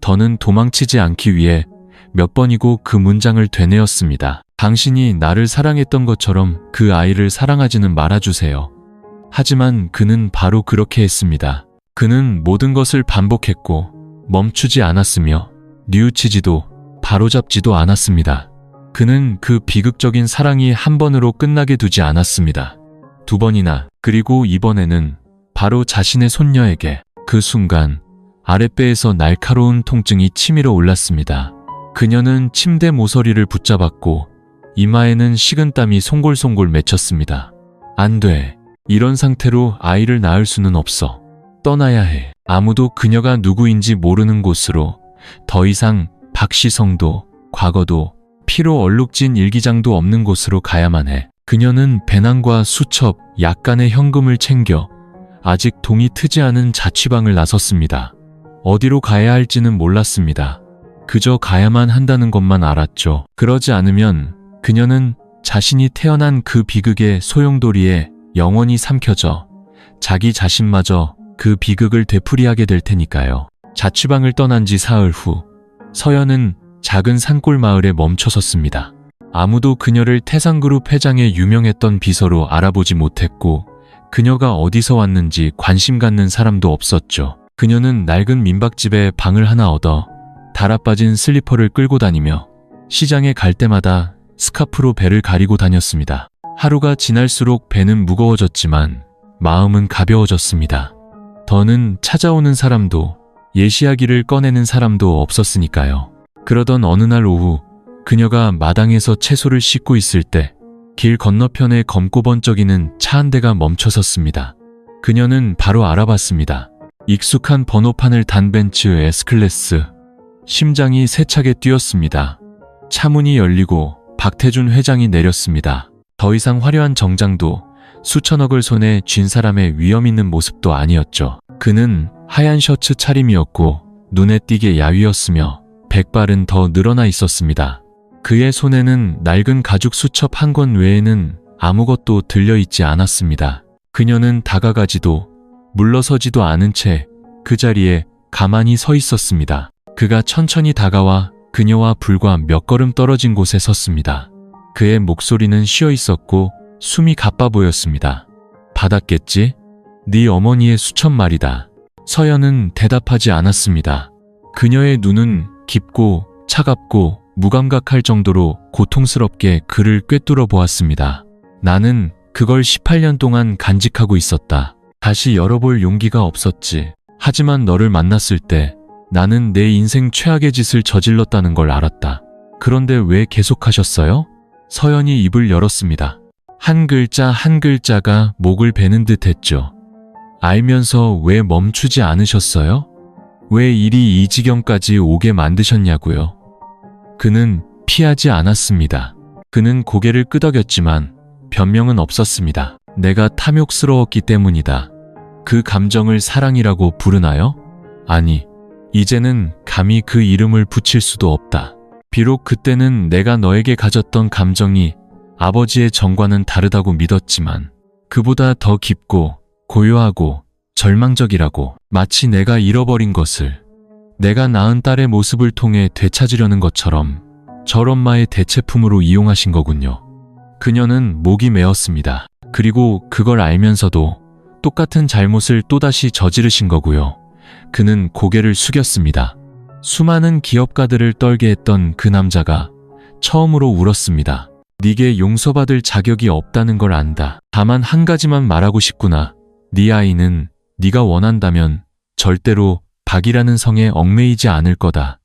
더는 도망치지 않기 위해 몇 번이고 그 문장을 되뇌었습니다. 당신이 나를 사랑했던 것처럼 그 아이를 사랑하지는 말아주세요. 하지만 그는 바로 그렇게 했습니다. 그는 모든 것을 반복했고 멈추지 않았으며 뉘우치지도 바로잡지도 않았습니다. 그는 그 비극적인 사랑이 한 번으로 끝나게 두지 않았습니다. 두 번이나, 그리고 이번에는 바로 자신의 손녀에게. 그 순간 아랫배에서 날카로운 통증이 치밀어 올랐습니다. 그녀는 침대 모서리를 붙잡았고 이마에는 식은땀이 송골송골 맺혔습니다. 안 돼. 이런 상태로 아이를 낳을 수는 없어. 떠나야 해. 아무도 그녀가 누구인지 모르는 곳으로, 더 이상 박시성도 과거도 피로 얼룩진 일기장도 없는 곳으로 가야만 해. 그녀는 배낭과 수첩, 약간의 현금을 챙겨 아직 동이 트지 않은 자취방을 나섰습니다. 어디로 가야 할지는 몰랐습니다. 그저 가야만 한다는 것만 알았죠. 그러지 않으면 그녀는 자신이 태어난 그 비극의 소용돌이에 영원히 삼켜져 자기 자신마저 그 비극을 되풀이하게 될 테니까요. 자취방을 떠난 지 사흘 후 서연은 작은 산골 마을에 멈춰섰습니다. 아무도 그녀를 태상그룹 회장의 유명했던 비서로 알아보지 못했고 그녀가 어디서 왔는지 관심 갖는 사람도 없었죠. 그녀는 낡은 민박집에 방을 하나 얻어 달아빠진 슬리퍼를 끌고 다니며 시장에 갈 때마다 스카프로 배를 가리고 다녔습니다. 하루가 지날수록 배는 무거워졌지만 마음은 가벼워졌습니다. 더는 찾아오는 사람도 예시하기를 꺼내는 사람도 없었으니까요. 그러던 어느 날 오후 그녀가 마당에서 채소를 씻고 있을 때 길 건너편에 검고 번쩍이는 차 한 대가 멈춰섰습니다. 그녀는 바로 알아봤습니다. 익숙한 번호판을 단 벤츠 S클래스. 심장이 세차게 뛰었습니다. 차 문이 열리고 박태준 회장이 내렸습니다. 더 이상 화려한 정장도 수천억을 손에 쥔 사람의 위험 있는 모습도 아니었죠. 그는 하얀 셔츠 차림이었고 눈에 띄게 야위었으며 백발은 더 늘어나 있었습니다. 그의 손에는 낡은 가죽 수첩 한 권 외에는 아무것도 들려있지 않았습니다. 그녀는 다가가지도 물러서지도 않은 채 그 자리에 가만히 서 있었습니다. 그가 천천히 다가와 그녀와 불과 몇 걸음 떨어진 곳에 섰습니다. 그의 목소리는 쉬어 있었고 숨이 가빠 보였습니다. 받았겠지? 네 어머니의 수천 말이다. 서연은 대답하지 않았습니다. 그녀의 눈은 깊고 차갑고 무감각할 정도로 고통스럽게 그를 꿰뚫어 보았습니다. 나는 그걸 18년 동안 간직하고 있었다. 다시 열어볼 용기가 없었지. 하지만 너를 만났을 때 나는 내 인생 최악의 짓을 저질렀다는 걸 알았다. 그런데 왜 계속하셨어요? 서연이 입을 열었습니다. 한 글자 한 글자가 목을 베는 듯 했죠. 알면서 왜 멈추지 않으셨어요? 왜 일이 이 지경까지 오게 만드셨냐고요? 그는 피하지 않았습니다. 그는 고개를 끄덕였지만 변명은 없었습니다. 내가 탐욕스러웠기 때문이다. 그 감정을 사랑이라고 부르나요? 아니, 이제는 감히 그 이름을 붙일 수도 없다. 비록 그때는 내가 너에게 가졌던 감정이 아버지의 정과는 다르다고 믿었지만 그보다 더 깊고 고요하고 절망적이라고, 마치 내가 잃어버린 것을 내가 낳은 딸의 모습을 통해 되찾으려는 것처럼 절 엄마의 대체품으로 이용하신 거군요. 그녀는 목이 메었습니다. 그리고 그걸 알면서도 똑같은 잘못을 또다시 저지르신 거고요. 그는 고개를 숙였습니다. 수많은 기업가들을 떨게 했던 그 남자가 처음으로 울었습니다. 네게 용서받을 자격이 없다는 걸 안다. 다만 한 가지만 말하고 싶구나. 네 아이는 네가 원한다면 절대로 박이라는 성에 얽매이지 않을 거다.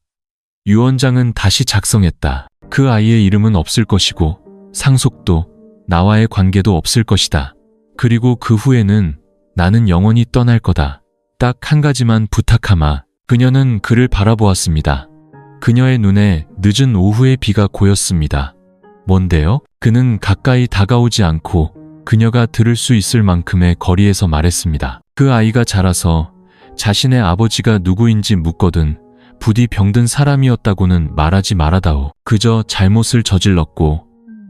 유언장은 다시 작성했다. 그 아이의 이름은 없을 것이고 상속도 나와의 관계도 없을 것이다. 그리고 그 후에는 나는 영원히 떠날 거다. 딱 한 가지만 부탁하마. 그녀는 그를 바라보았습니다. 그녀의 눈에 늦은 오후의 비가 고였습니다. 뭔데요? 그는 가까이 다가오지 않고 그녀가 들을 수 있을 만큼의 거리에서 말했습니다. 그 아이가 자라서 자신의 아버지가 누구인지 묻거든 부디 병든 사람이었다고는 말하지 말아다오. 그저 잘못을 저질렀고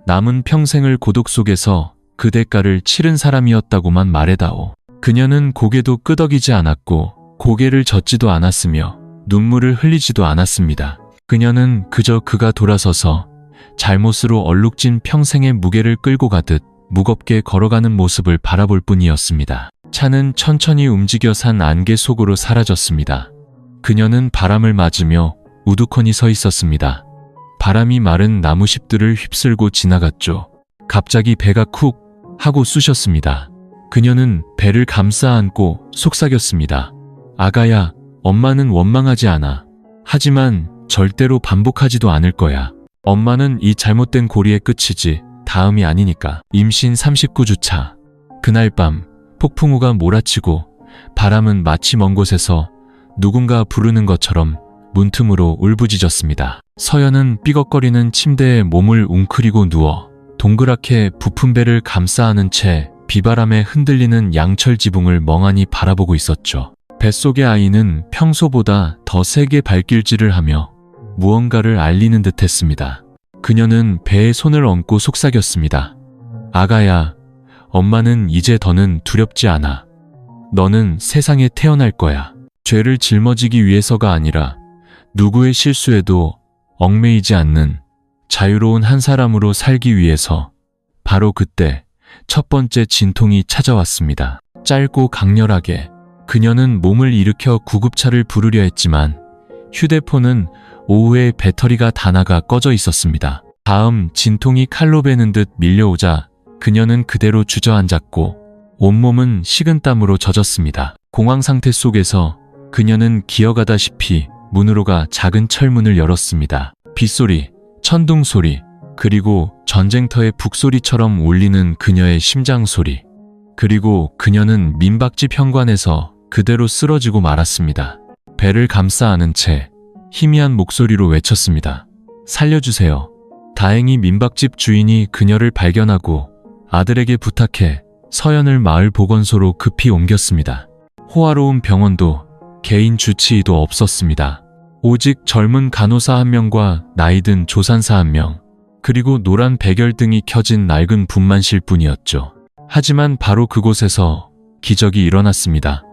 남은 평생을 고독 속에서 그 대가를 치른 사람이었다고만 말해다오. 그녀는 고개도 끄덕이지 않았고 고개를 젓지도 않았으며 눈물을 흘리지도 않았습니다. 그녀는 그저 그가 돌아서서 잘못으로 얼룩진 평생의 무게를 끌고 가듯 무겁게 걸어가는 모습을 바라볼 뿐이었습니다. 차는 천천히 움직여 산 안개 속으로 사라졌습니다. 그녀는 바람을 맞으며 우두커니 서 있었습니다. 바람이 마른 나무잎들을 휩쓸고 지나갔죠. 갑자기 배가 쿡 하고 쑤셨습니다. 그녀는 배를 감싸 안고 속삭였습니다. 아가야, 엄마는 원망하지 않아. 하지만 절대로 반복하지도 않을 거야. 엄마는 이 잘못된 고리의 끝이지 다음이 아니니까. 임신 39주차. 그날 밤 폭풍우가 몰아치고 바람은 마치 먼 곳에서 누군가 부르는 것처럼 문틈으로 울부짖었습니다. 서연은 삐걱거리는 침대에 몸을 웅크리고 누워 동그랗게 부푼 배를 감싸 안은 채 비바람에 흔들리는 양철 지붕을 멍하니 바라보고 있었죠. 뱃속의 아이는 평소보다 더 세게 발길질을 하며 무언가를 알리는 듯했습니다. 그녀는 배에 손을 얹고 속삭였습니다. 아가야, 엄마는 이제 더는 두렵지 않아. 너는 세상에 태어날 거야. 죄를 짊어지기 위해서가 아니라 누구의 실수에도 얽매이지 않는 자유로운 한 사람으로 살기 위해서. 바로 그때 첫 번째 진통이 찾아왔습니다. 짧고 강렬하게. 그녀는 몸을 일으켜 구급차를 부르려 했지만 휴대폰은 오후에 배터리가 다 나가 꺼져 있었습니다. 다음 진통이 칼로 베는 듯 밀려오자 그녀는 그대로 주저앉았고 온몸은 식은땀으로 젖었습니다. 공황 상태 속에서 그녀는 기어가다시피 문으로가 작은 철문을 열었습니다. 빗소리, 천둥소리, 그리고 전쟁터의 북소리처럼 울리는 그녀의 심장소리. 그리고 그녀는 민박집 현관에서 그대로 쓰러지고 말았습니다. 배를 감싸 안은 채 희미한 목소리로 외쳤습니다. 살려주세요. 다행히 민박집 주인이 그녀를 발견하고 아들에게 부탁해 서연을 마을 보건소로 급히 옮겼습니다. 호화로운 병원도 개인 주치의도 없었습니다. 오직 젊은 간호사 한 명과 나이든 조산사 한 명, 그리고 노란 백열등이 켜진 낡은 분만실 뿐이었죠. 하지만 바로 그곳에서 기적이 일어났습니다.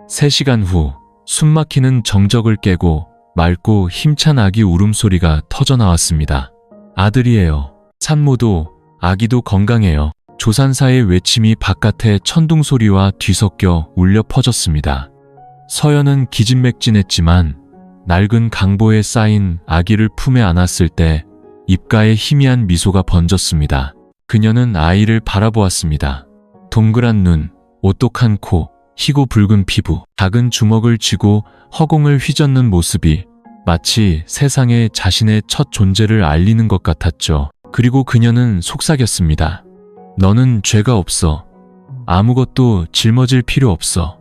3시간 후 숨막히는 정적을 깨고 맑고 힘찬 아기 울음소리가 터져나왔습니다. 아들이에요. 산모도 아기도 건강해요. 조산사의 외침이 바깥에 천둥소리와 뒤섞여 울려 퍼졌습니다. 서연은 기진맥진했지만 낡은 강보에 쌓인 아기를 품에 안았을 때 입가에 희미한 미소가 번졌습니다. 그녀는 아이를 바라보았습니다. 동그란 눈, 오똑한 코, 희고 붉은 피부, 작은 주먹을 쥐고 허공을 휘젓는 모습이 마치 세상에 자신의 첫 존재를 알리는 것 같았죠. 그리고 그녀는 속삭였습니다. 너는 죄가 없어. 아무것도 짊어질 필요 없어.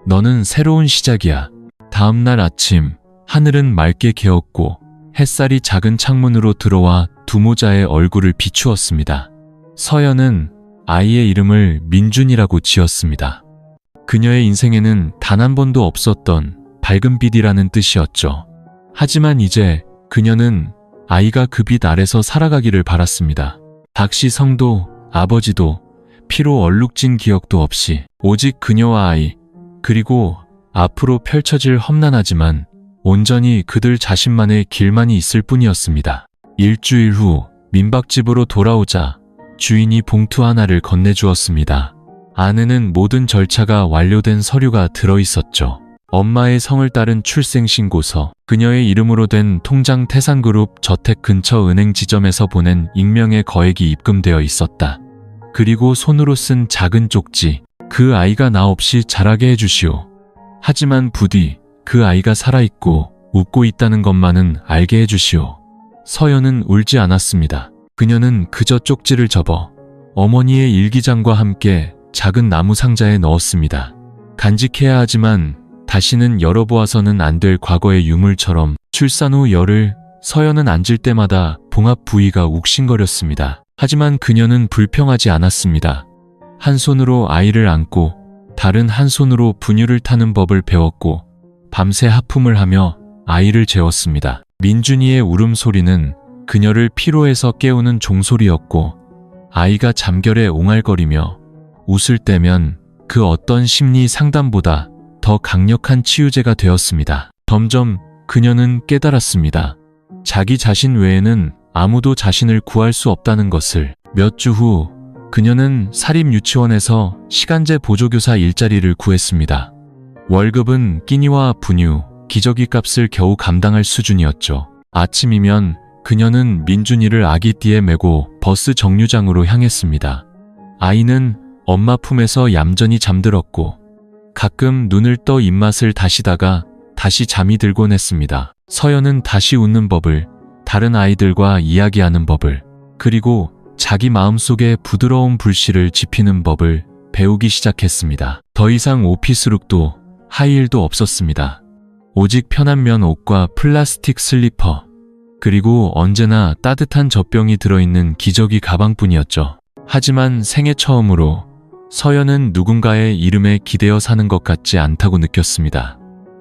너는 새로운 시작이야. 다음 날 아침, 하늘은 맑게 개었고 햇살이 작은 창문으로 들어와 두모자의 얼굴을 비추었습니다. 서연은 아이의 이름을 민준이라고 지었습니다. 그녀의 인생에는 단 한 번도 없었던 밝은 빛이라는 뜻이었죠. 하지만 이제 그녀는 아이가 그 빛 아래서 살아가기를 바랐습니다. 박씨 성도, 아버지도, 피로 얼룩진 기억도 없이 오직 그녀와 아이, 그리고 앞으로 펼쳐질 험난하지만 온전히 그들 자신만의 길만이 있을 뿐이었습니다. 일주일 후 민박집으로 돌아오자 주인이 봉투 하나를 건네주었습니다. 안에는 모든 절차가 완료된 서류가 들어있었죠. 엄마의 성을 따른 출생신고서, 그녀의 이름으로 된 통장 태산그룹 저택 근처 은행 지점에서 보낸 익명의 거액이 입금되어 있었다. 그리고 손으로 쓴 작은 쪽지, 그 아이가 나 없이 자라게 해주시오. 하지만 부디 그 아이가 살아있고 웃고 있다는 것만은 알게 해주시오. 서연은 울지 않았습니다. 그녀는 그저 쪽지를 접어 어머니의 일기장과 함께 작은 나무 상자에 넣었습니다. 간직해야 하지만 다시는 열어보아서는 안 될 과거의 유물처럼. 출산 후 열흘, 서연은 앉을 때마다 봉합 부위가 욱신거렸습니다. 하지만 그녀는 불평하지 않았습니다. 한 손으로 아이를 안고 다른 한 손으로 분유를 타는 법을 배웠고 밤새 하품을 하며 아이를 재웠습니다. 민준이의 울음소리는 그녀를 피로에서 깨우는 종소리였고 아이가 잠결에 옹알거리며 웃을 때면 그 어떤 심리 상담보다 더 강력한 치유제가 되었습니다. 점점 그녀는 깨달았습니다. 자기 자신 외에는 아무도 자신을 구할 수 없다는 것을. 몇 주 후 그녀는 사립유치원에서 시간제 보조교사 일자리를 구했습니다. 월급은 끼니와 분유, 기저귀 값을 겨우 감당할 수준이었죠. 아침이면 그녀는 민준이를 아기띠에 메고 버스 정류장으로 향했습니다. 아이는 엄마 품에서 얌전히 잠들었고 가끔 눈을 떠 입맛을 다시다가 다시 잠이 들곤 했습니다. 서연은 다시 웃는 법을, 다른 아이들과 이야기하는 법을, 그리고 자기 마음속에 부드러운 불씨를 지피는 법을 배우기 시작했습니다. 더 이상 오피스룩도 하이힐도 없었습니다. 오직 편한 면 옷과 플라스틱 슬리퍼, 그리고 언제나 따뜻한 젖병이 들어있는 기저귀 가방뿐이었죠. 하지만 생애 처음으로 서연은 누군가의 이름에 기대어 사는 것 같지 않다고 느꼈습니다.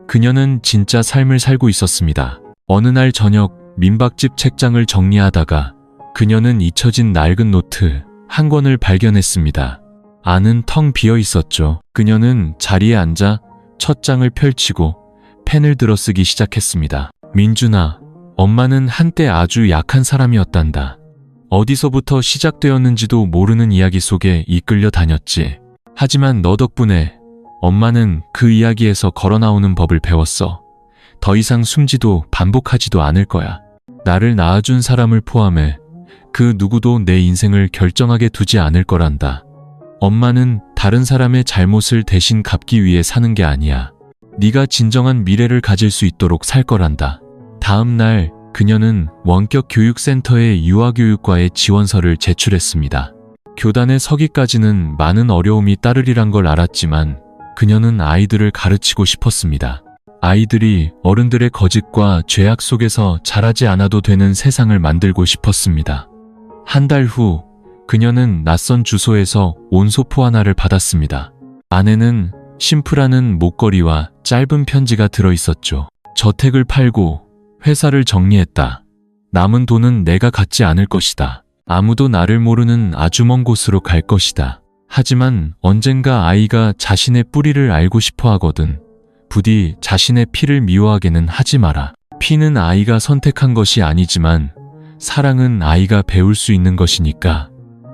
그녀는 진짜 삶을 살고 있었습니다. 어느 날 저녁 민박집 책장을 정리하다가 그녀는 잊혀진 낡은 노트 한 권을 발견했습니다. 안은 텅 비어 있었죠. 그녀는 자리에 앉아 첫 장을 펼치고 펜을 들어 쓰기 시작했습니다. 민준아, 엄마는 한때 아주 약한 사람이었단다. 어디서부터 시작되었는지도 모르는 이야기 속에 이끌려 다녔지. 하지만 너 덕분에 엄마는 그 이야기에서 걸어나오는 법을 배웠어. 더 이상 숨지도 반복하지도 않을 거야. 나를 낳아준 사람을 포함해 그 누구도 내 인생을 결정하게 두지 않을 거란다. 엄마는 다른 사람의 잘못을 대신 갚기 위해 사는 게 아니야. 네가 진정한 미래를 가질 수 있도록 살 거란다. 다음 날 그녀는 원격 교육센터의 유아교육과에 지원서를 제출했습니다. 교단에 서기까지는 많은 어려움이 따르리란 걸 알았지만 그녀는 아이들을 가르치고 싶었습니다. 아이들이 어른들의 거짓과 죄악 속에서 자라지 않아도 되는 세상을 만들고 싶었습니다. 한 달 후 그녀는 낯선 주소에서 온소포 하나를 받았습니다. 안에는 심플하는 목걸이와 짧은 편지가 들어있었죠. 저택을 팔고 회사를 정리했다. 남은 돈은 내가 갖지 않을 것이다. 아무도 나를 모르는 아주 먼 곳으로 갈 것이다. 하지만 언젠가 아이가 자신의 뿌리를 알고 싶어 하거든. 부디 자신의 피를 미워하게는 하지 마라. 피는 아이가 선택한 것이 아니지만 사랑은 아이가 배울 수 있는 것이니까.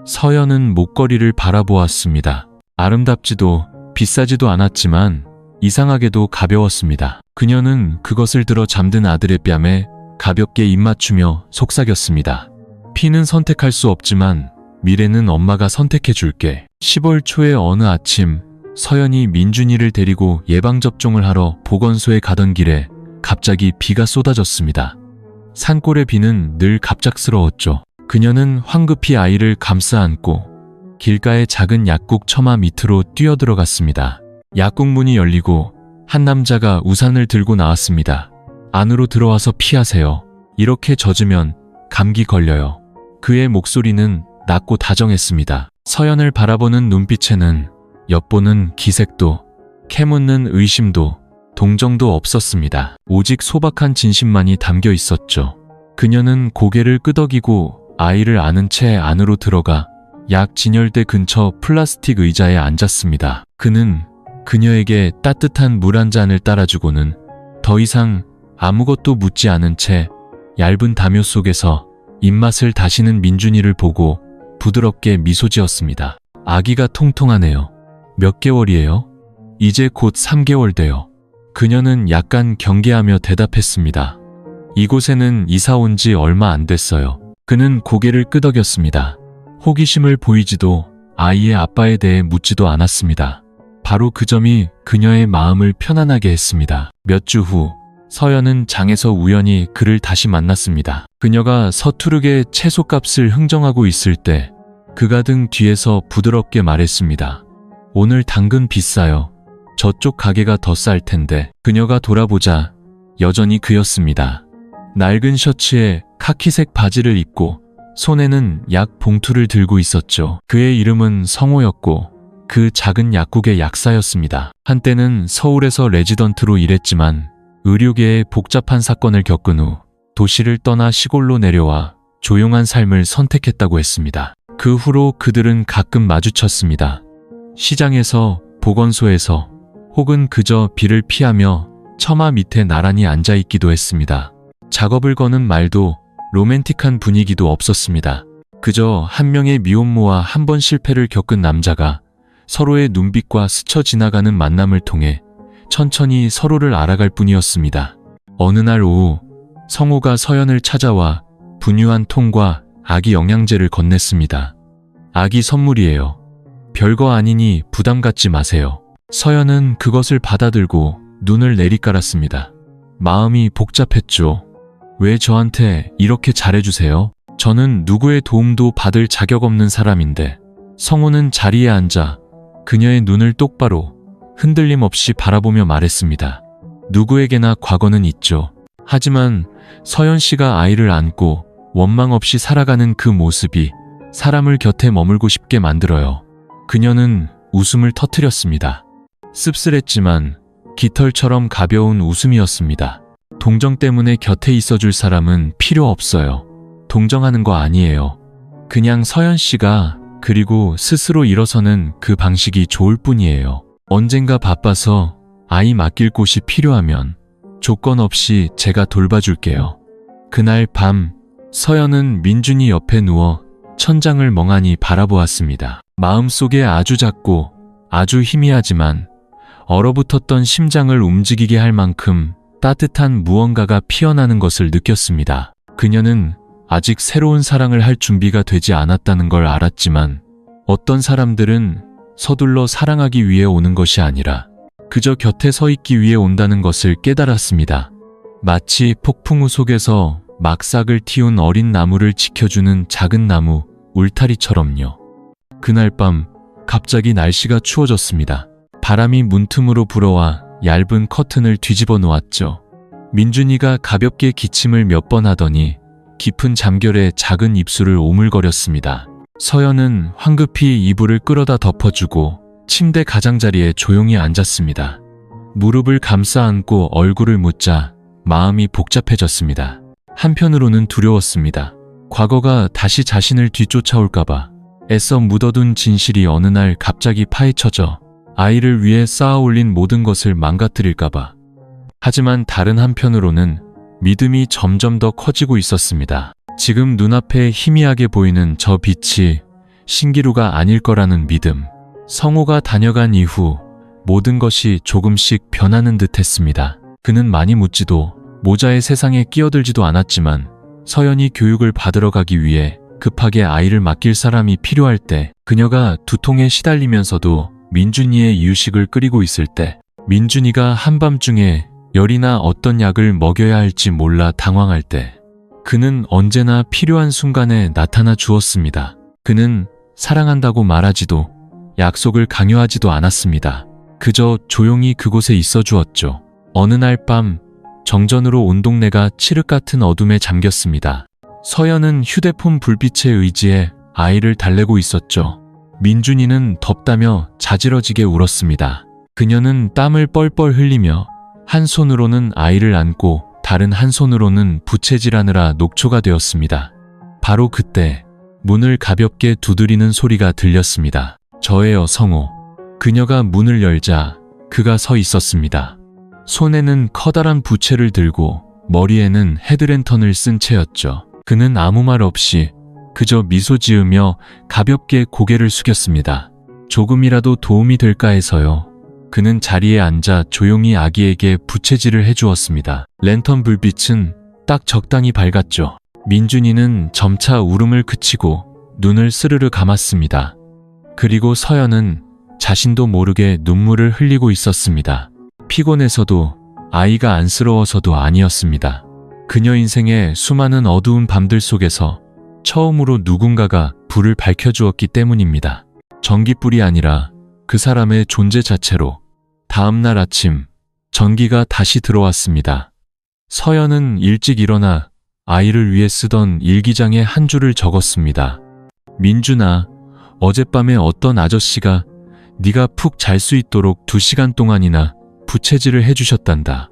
서연은 목걸이를 바라보았습니다. 아름답지도 비싸지도 않았지만 이상하게도 가벼웠습니다. 그녀는 그것을 들어 잠든 아들의 뺨에 가볍게 입 맞추며 속삭였습니다. 피는 선택할 수 없지만 미래는 엄마가 선택해 줄게. 10월 초의 어느 아침, 서연이 민준이를 데리고 예방접종을 하러 보건소에 가던 길에 갑자기 비가 쏟아졌습니다. 산골의 비는 늘 갑작스러웠죠. 그녀는 황급히 아이를 감싸 안고 길가의 작은 약국 처마 밑으로 뛰어들어갔습니다. 약국 문이 열리고 한 남자가 우산을 들고 나왔습니다. 안으로 들어와서 피하세요. 이렇게 젖으면 감기 걸려요. 그의 목소리는 낮고 다정했습니다. 서연을 바라보는 눈빛에는 엿보는 기색도, 캐묻는 의심도, 동정도 없었습니다. 오직 소박한 진심만이 담겨 있었죠. 그녀는 고개를 끄덕이고 아이를 안은 채 안으로 들어가 약 진열대 근처 플라스틱 의자에 앉았습니다. 그는 그녀에게 따뜻한 물 한 잔을 따라주고는 더 이상 아무것도 묻지 않은 채 얇은 담요 속에서 입맛을 다시는 민준이를 보고 부드럽게 미소 지었습니다. 아기가 통통하네요. 몇 개월이에요? 이제 곧 3개월 돼요. 그녀는 약간 경계하며 대답했습니다. 이곳에는 이사 온 지 얼마 안 됐어요. 그는 고개를 끄덕였습니다. 호기심을 보이지도 아이의 아빠에 대해 묻지도 않았습니다. 바로 그 점이 그녀의 마음을 편안하게 했습니다. 몇 주 후, 서연은 장에서 우연히 그를 다시 만났습니다. 그녀가 서투르게 채소값을 흥정하고 있을 때 그가 등 뒤에서 부드럽게 말했습니다. 오늘 당근 비싸요. 저쪽 가게가 더 쌀 텐데. 그녀가 돌아보자 여전히 그였습니다. 낡은 셔츠에 카키색 바지를 입고 손에는 약 봉투를 들고 있었죠. 그의 이름은 성호였고 그 작은 약국의 약사였습니다. 한때는 서울에서 레지던트로 일했지만 의료계의 복잡한 사건을 겪은 후 도시를 떠나 시골로 내려와 조용한 삶을 선택했다고 했습니다. 그 후로 그들은 가끔 마주쳤습니다. 시장에서, 보건소에서, 혹은 그저 비를 피하며 처마 밑에 나란히 앉아있기도 했습니다. 작업을 거는 말도 로맨틱한 분위기도 없었습니다. 그저 한 명의 미혼모와 한 번 실패를 겪은 남자가 서로의 눈빛과 스쳐 지나가는 만남을 통해 천천히 서로를 알아갈 뿐이었습니다. 어느 날 오후, 성호가 서연을 찾아와 분유한 통과 아기 영양제를 건넸습니다. 아기 선물이에요. 별거 아니니 부담 갖지 마세요. 서연은 그것을 받아들고 눈을 내리깔았습니다. 마음이 복잡했죠. 왜 저한테 이렇게 잘해주세요? 저는 누구의 도움도 받을 자격 없는 사람인데. 성호는 자리에 앉아 그녀의 눈을 똑바로 흔들림 없이 바라보며 말했습니다. 누구에게나 과거는 있죠. 하지만 서연 씨가 아이를 안고 원망 없이 살아가는 그 모습이 사람을 곁에 머물고 싶게 만들어요. 그녀는 웃음을 터뜨렸습니다. 씁쓸했지만 깃털처럼 가벼운 웃음이었습니다. 동정 때문에 곁에 있어줄 사람은 필요 없어요. 동정하는 거 아니에요. 그냥 서연 씨가 그리고 스스로 일어서는 그 방식이 좋을 뿐이에요. 언젠가 바빠서 아이 맡길 곳이 필요하면 조건 없이 제가 돌봐줄게요. 그날 밤, 서연은 민준이 옆에 누워 천장을 멍하니 바라보았습니다. 마음속에 아주 작고 아주 희미하지만 얼어붙었던 심장을 움직이게 할 만큼 따뜻한 무언가가 피어나는 것을 느꼈습니다. 그녀는 아직 새로운 사랑을 할 준비가 되지 않았다는 걸 알았지만 어떤 사람들은 서둘러 사랑하기 위해 오는 것이 아니라 그저 곁에 서 있기 위해 온다는 것을 깨달았습니다. 마치 폭풍우 속에서 막삭을 틔운 어린 나무를 지켜주는 작은 나무, 울타리처럼요. 그날 밤 갑자기 날씨가 추워졌습니다. 바람이 문틈으로 불어와 얇은 커튼을 뒤집어 놓았죠. 민준이가 가볍게 기침을 몇 번 하더니 깊은 잠결에 작은 입술을 오물거렸습니다. 서연은 황급히 이불을 끌어다 덮어주고 침대 가장자리에 조용히 앉았습니다. 무릎을 감싸 안고 얼굴을 묻자 마음이 복잡해졌습니다. 한편으로는 두려웠습니다. 과거가 다시 자신을 뒤쫓아올까봐 애써 묻어둔 진실이 어느 날 갑자기 파헤쳐져 아이를 위해 쌓아 올린 모든 것을 망가뜨릴까봐. 하지만 다른 한편으로는 믿음이 점점 더 커지고 있었습니다. 지금 눈앞에 희미하게 보이는 저 빛이 신기루가 아닐 거라는 믿음. 성호가 다녀간 이후 모든 것이 조금씩 변하는 듯 했습니다. 그는 많이 묻지도 모자의 세상에 끼어들지도 않았지만 서연이 교육을 받으러 가기 위해 급하게 아이를 맡길 사람이 필요할 때, 그녀가 두통에 시달리면서도 민준이의 이유식을 끓이고 있을 때, 민준이가 한밤중에 열이나 어떤 약을 먹여야 할지 몰라 당황할 때, 그는 언제나 필요한 순간에 나타나 주었습니다. 그는 사랑한다고 말하지도 약속을 강요하지도 않았습니다. 그저 조용히 그곳에 있어 주었죠. 어느 날 밤 정전으로 온 동네가 칠흑 같은 어둠에 잠겼습니다. 서연은 휴대폰 불빛에 의지해 아이를 달래고 있었죠. 민준이는 덥다며 자지러지게 울었습니다. 그녀는 땀을 뻘뻘 흘리며 한 손으로는 아이를 안고 다른 한 손으로는 부채질하느라 녹초가 되었습니다. 바로 그때 문을 가볍게 두드리는 소리가 들렸습니다. 저예요, 성호. 그녀가 문을 열자 그가 서 있었습니다. 손에는 커다란 부채를 들고 머리에는 헤드랜턴을 쓴 채였죠. 그는 아무 말 없이 그저 미소 지으며 가볍게 고개를 숙였습니다. 조금이라도 도움이 될까 해서요. 그는 자리에 앉아 조용히 아기에게 부채질을 해주었습니다. 랜턴 불빛은 딱 적당히 밝았죠. 민준이는 점차 울음을 그치고 눈을 스르르 감았습니다. 그리고 서연은 자신도 모르게 눈물을 흘리고 있었습니다. 피곤해서도 아이가 안쓰러워서도 아니었습니다. 그녀 인생의 수많은 어두운 밤들 속에서 처음으로 누군가가 불을 밝혀주었기 때문입니다. 전기불이 아니라 그 사람의 존재 자체로. 다음날 아침 전기가 다시 들어왔습니다. 서연은 일찍 일어나 아이를 위해 쓰던 일기장에 한 줄을 적었습니다. 민준아, 어젯밤에 어떤 아저씨가 네가 푹 잘 수 있도록 2시간 동안이나 부채질을 해주셨단다.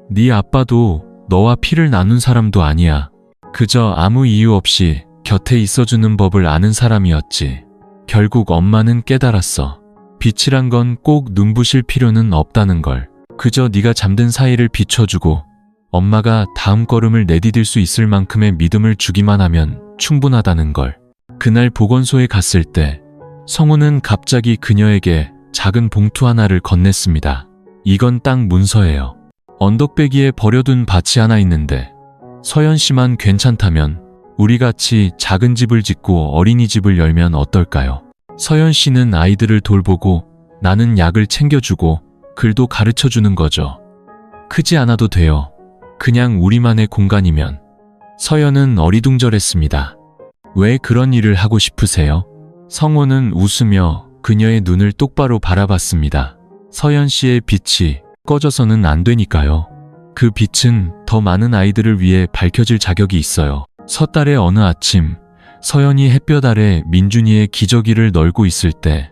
네 아빠도 너와 피를 나눈 사람도 아니야. 그저 아무 이유 없이 곁에 있어주는 법을 아는 사람이었지. 결국 엄마는 깨달았어. 빛이란 건 꼭 눈부실 필요는 없다는 걸. 그저 네가 잠든 사이를 비춰주고 엄마가 다음 걸음을 내디딜 수 있을 만큼의 믿음을 주기만 하면 충분하다는 걸. 그날 보건소에 갔을 때 성우는 갑자기 그녀에게 작은 봉투 하나를 건넸습니다. 이건 딱 문서예요. 언덕배기에 버려둔 밭이 하나 있는데 서연 씨만 괜찮다면 우리 같이 작은 집을 짓고 어린이집을 열면 어떨까요? 서연 씨는 아이들을 돌보고 나는 약을 챙겨주고 글도 가르쳐주는 거죠. 크지 않아도 돼요. 그냥 우리만의 공간이면. 서연은 어리둥절했습니다. 왜 그런 일을 하고 싶으세요? 성호는 웃으며 그녀의 눈을 똑바로 바라봤습니다. 서연 씨의 빛이 꺼져서는 안 되니까요. 그 빛은 더 많은 아이들을 위해 밝혀질 자격이 있어요. 섣달의 어느 아침, 서연이 햇볕 아래 민준이의 기저귀를 널고 있을 때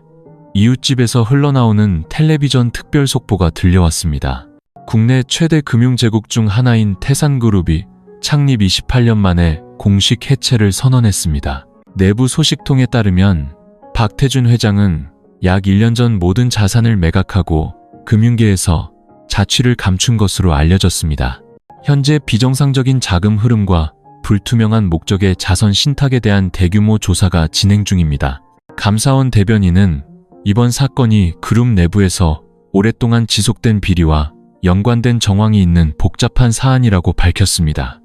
이웃집에서 흘러나오는 텔레비전 특별 속보가 들려왔습니다. 국내 최대 금융제국 중 하나인 태산그룹이 창립 28년 만에 공식 해체를 선언했습니다. 내부 소식통에 따르면 박태준 회장은 약 1년 전 모든 자산을 매각하고 금융계에서 자취를 감춘 것으로 알려졌습니다. 현재 비정상적인 자금 흐름과 불투명한 목적의 자선 신탁에 대한 대규모 조사가 진행 중입니다. 감사원 대변인은 이번 사건이 그룹 내부에서 오랫동안 지속된 비리와 연관된 정황이 있는 복잡한 사안이라고 밝혔습니다.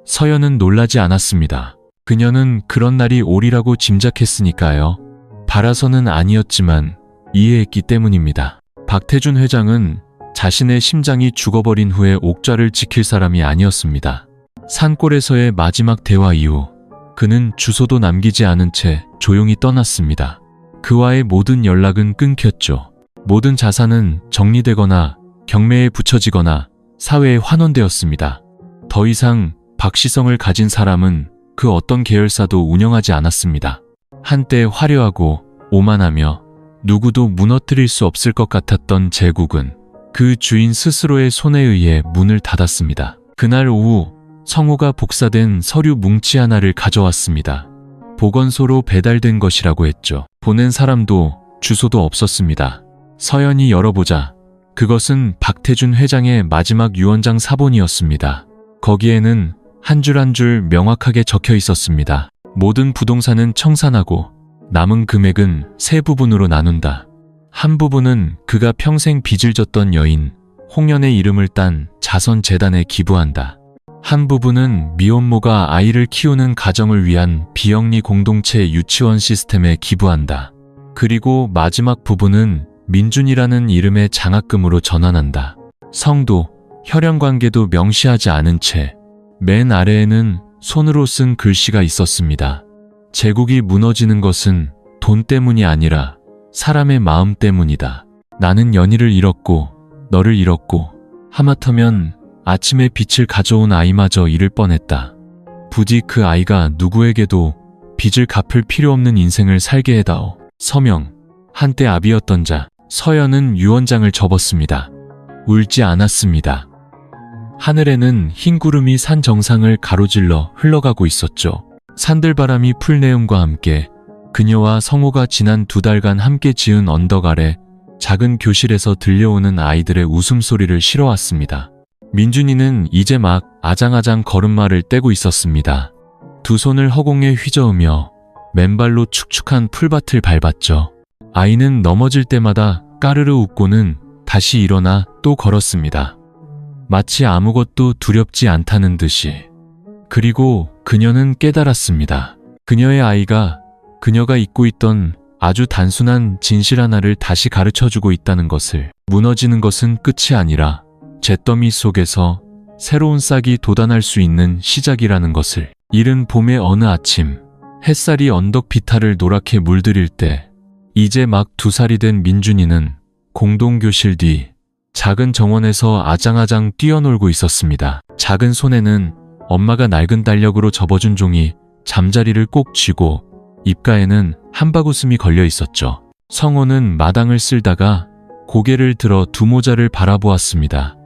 서연은 놀라지 않았습니다. 그녀는 그런 날이 오리라고 짐작했으니까요. 바라서는 아니었지만 이해했기 때문입니다. 박태준 회장은 자신의 심장이 죽어버린 후에 옥좌를 지킬 사람이 아니었습니다. 산골에서의 마지막 대화 이후 그는 주소도 남기지 않은 채 조용히 떠났습니다. 그와의 모든 연락은 끊겼죠. 모든 자산은 정리되거나 경매에 붙여지거나 사회에 환원되었습니다. 더 이상 박시성을 가진 사람은 그 어떤 계열사도 운영하지 않았습니다. 한때 화려하고 오만하며 누구도 무너뜨릴 수 없을 것 같았던 제국은 그 주인 스스로의 손에 의해 문을 닫았습니다. 그날 오후 성호가 복사된 서류 뭉치 하나를 가져왔습니다. 보건소로 배달된 것이라고 했죠. 보낸 사람도 주소도 없었습니다. 서연이 열어보자 그것은 박태준 회장의 마지막 유언장 사본이었습니다. 거기에는 한 줄 한 줄 명확하게 적혀 있었습니다. 모든 부동산은 청산하고 남은 금액은 세 부분으로 나눈다. 한 부분은 그가 평생 빚을 졌던 여인 홍연의 이름을 딴 자선재단에 기부한다. 한 부분은 미혼모가 아이를 키우는 가정을 위한 비영리 공동체 유치원 시스템에 기부한다. 그리고 마지막 부분은 민준이라는 이름의 장학금으로 전환한다. 성도, 혈연관계도 명시하지 않은 채 맨 아래에는 손으로 쓴 글씨가 있었습니다. 제국이 무너지는 것은 돈 때문이 아니라 사람의 마음 때문이다. 나는 연희를 잃었고 너를 잃었고 하마터면 아침에 빛을 가져온 아이마저 잃을 뻔했다. 부디 그 아이가 누구에게도 빚을 갚을 필요 없는 인생을 살게 해다오. 서명, 한때 아비였던 자, 서연은 유언장을 접었습니다. 울지 않았습니다. 하늘에는 흰 구름이 산 정상을 가로질러 흘러가고 있었죠. 산들바람이 풀내음과 함께 그녀와 성호가 지난 2달간 함께 지은 언덕 아래 작은 교실에서 들려오는 아이들의 웃음소리를 실어왔습니다. 민준이는 이제 막 아장아장 걸음마를 떼고 있었습니다. 두 손을 허공에 휘저으며 맨발로 축축한 풀밭을 밟았죠. 아이는 넘어질 때마다 까르르 웃고는 다시 일어나 또 걸었습니다. 마치 아무것도 두렵지 않다는 듯이. 그리고 그녀는 깨달았습니다. 그녀의 아이가 그녀가 잊고 있던 아주 단순한 진실 하나를 다시 가르쳐주고 있다는 것을. 무너지는 것은 끝이 아니라 잿더미 속에서 새로운 싹이 돋아날 수 있는 시작이라는 것을. 이른 봄의 어느 아침, 햇살이 언덕 비탈을 노랗게 물들일 때 이제 막 2살이 된 민준이는 공동교실 뒤 작은 정원에서 아장아장 뛰어놀고 있었습니다. 작은 손에는 엄마가 낡은 달력으로 접어준 종이 잠자리를 꼭 쥐고 입가에는 한바구음이 걸려 있었죠. 성호는 마당을 쓸다가 고개를 들어 두 모자를 바라보았습니다.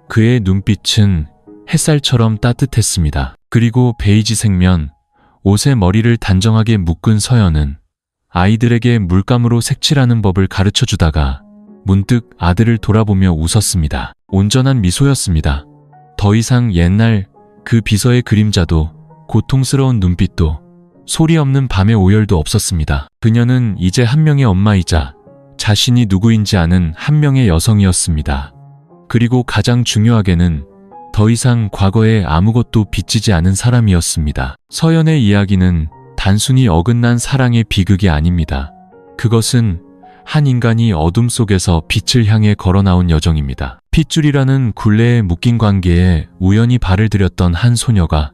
그의 눈빛은 햇살처럼 따뜻했습니다. 그리고 베이지 색면, 옷에 머리를 단정하게 묶은 서연은 아이들에게 물감으로 색칠하는 법을 가르쳐주다가 문득 아들을 돌아보며 웃었습니다. 온전한 미소였습니다. 더 이상 옛날 그 비서의 그림자도 고통스러운 눈빛도 소리 없는 밤의 오열도 없었습니다. 그녀는 이제 한 명의 엄마이자 자신이 누구인지 아는 한 명의 여성이었습니다. 그리고 가장 중요하게는 더 이상 과거에 아무것도 빚지지 않은 사람이었습니다. 서연의 이야기는 단순히 어긋난 사랑의 비극이 아닙니다. 그것은 한 인간이 어둠 속에서 빛을 향해 걸어나온 여정입니다. 핏줄이라는 굴레에 묶인 관계에 우연히 발을 들였던 한 소녀가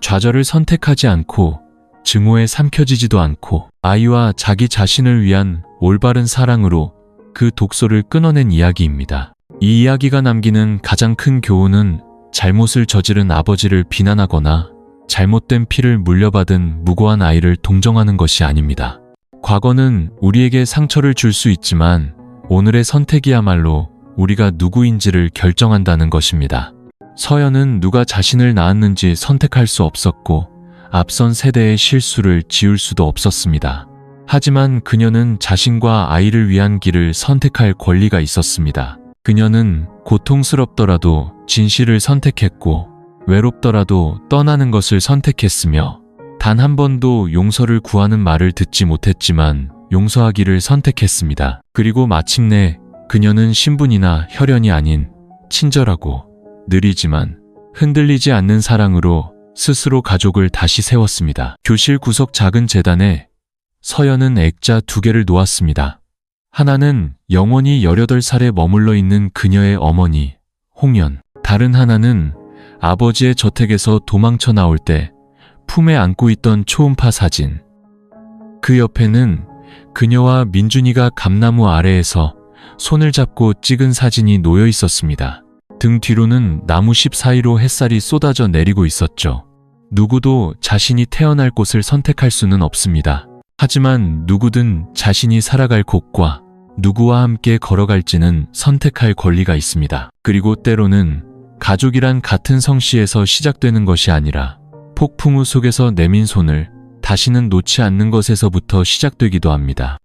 좌절을 선택하지 않고 증오에 삼켜지지도 않고 아이와 자기 자신을 위한 올바른 사랑으로 그 독소를 끊어낸 이야기입니다. 이 이야기가 남기는 가장 큰 교훈은 잘못을 저지른 아버지를 비난하거나 잘못된 피를 물려받은 무고한 아이를 동정하는 것이 아닙니다. 과거는 우리에게 상처를 줄 수 있지만 오늘의 선택이야말로 우리가 누구인지를 결정한다는 것입니다. 서연은 누가 자신을 낳았는지 선택할 수 없었고 앞선 세대의 실수를 지울 수도 없었습니다. 하지만 그녀는 자신과 아이를 위한 길을 선택할 권리가 있었습니다. 그녀는 고통스럽더라도 진실을 선택했고 외롭더라도 떠나는 것을 선택했으며 단 한 번도 용서를 구하는 말을 듣지 못했지만 용서하기를 선택했습니다. 그리고 마침내 그녀는 신분이나 혈연이 아닌 친절하고 느리지만 흔들리지 않는 사랑으로 스스로 가족을 다시 세웠습니다. 교실 구석 작은 재단에 서연은 액자 2개를 놓았습니다. 하나는 영원히 18살에 머물러 있는 그녀의 어머니 홍연, 다른 하나는 아버지의 저택에서 도망쳐 나올 때 품에 안고 있던 초음파 사진. 그 옆에는 그녀와 민준이가 감나무 아래에서 손을 잡고 찍은 사진이 놓여 있었습니다. 등 뒤로는 나무십 사이로 햇살이 쏟아져 내리고 있었죠. 누구도 자신이 태어날 곳을 선택할 수는 없습니다. 하지만 누구든 자신이 살아갈 곳과 누구와 함께 걸어갈지는 선택할 권리가 있습니다. 그리고 때로는 가족이란 같은 성씨에서 시작되는 것이 아니라 폭풍우 속에서 내민 손을 다시는 놓지 않는 것에서부터 시작되기도 합니다.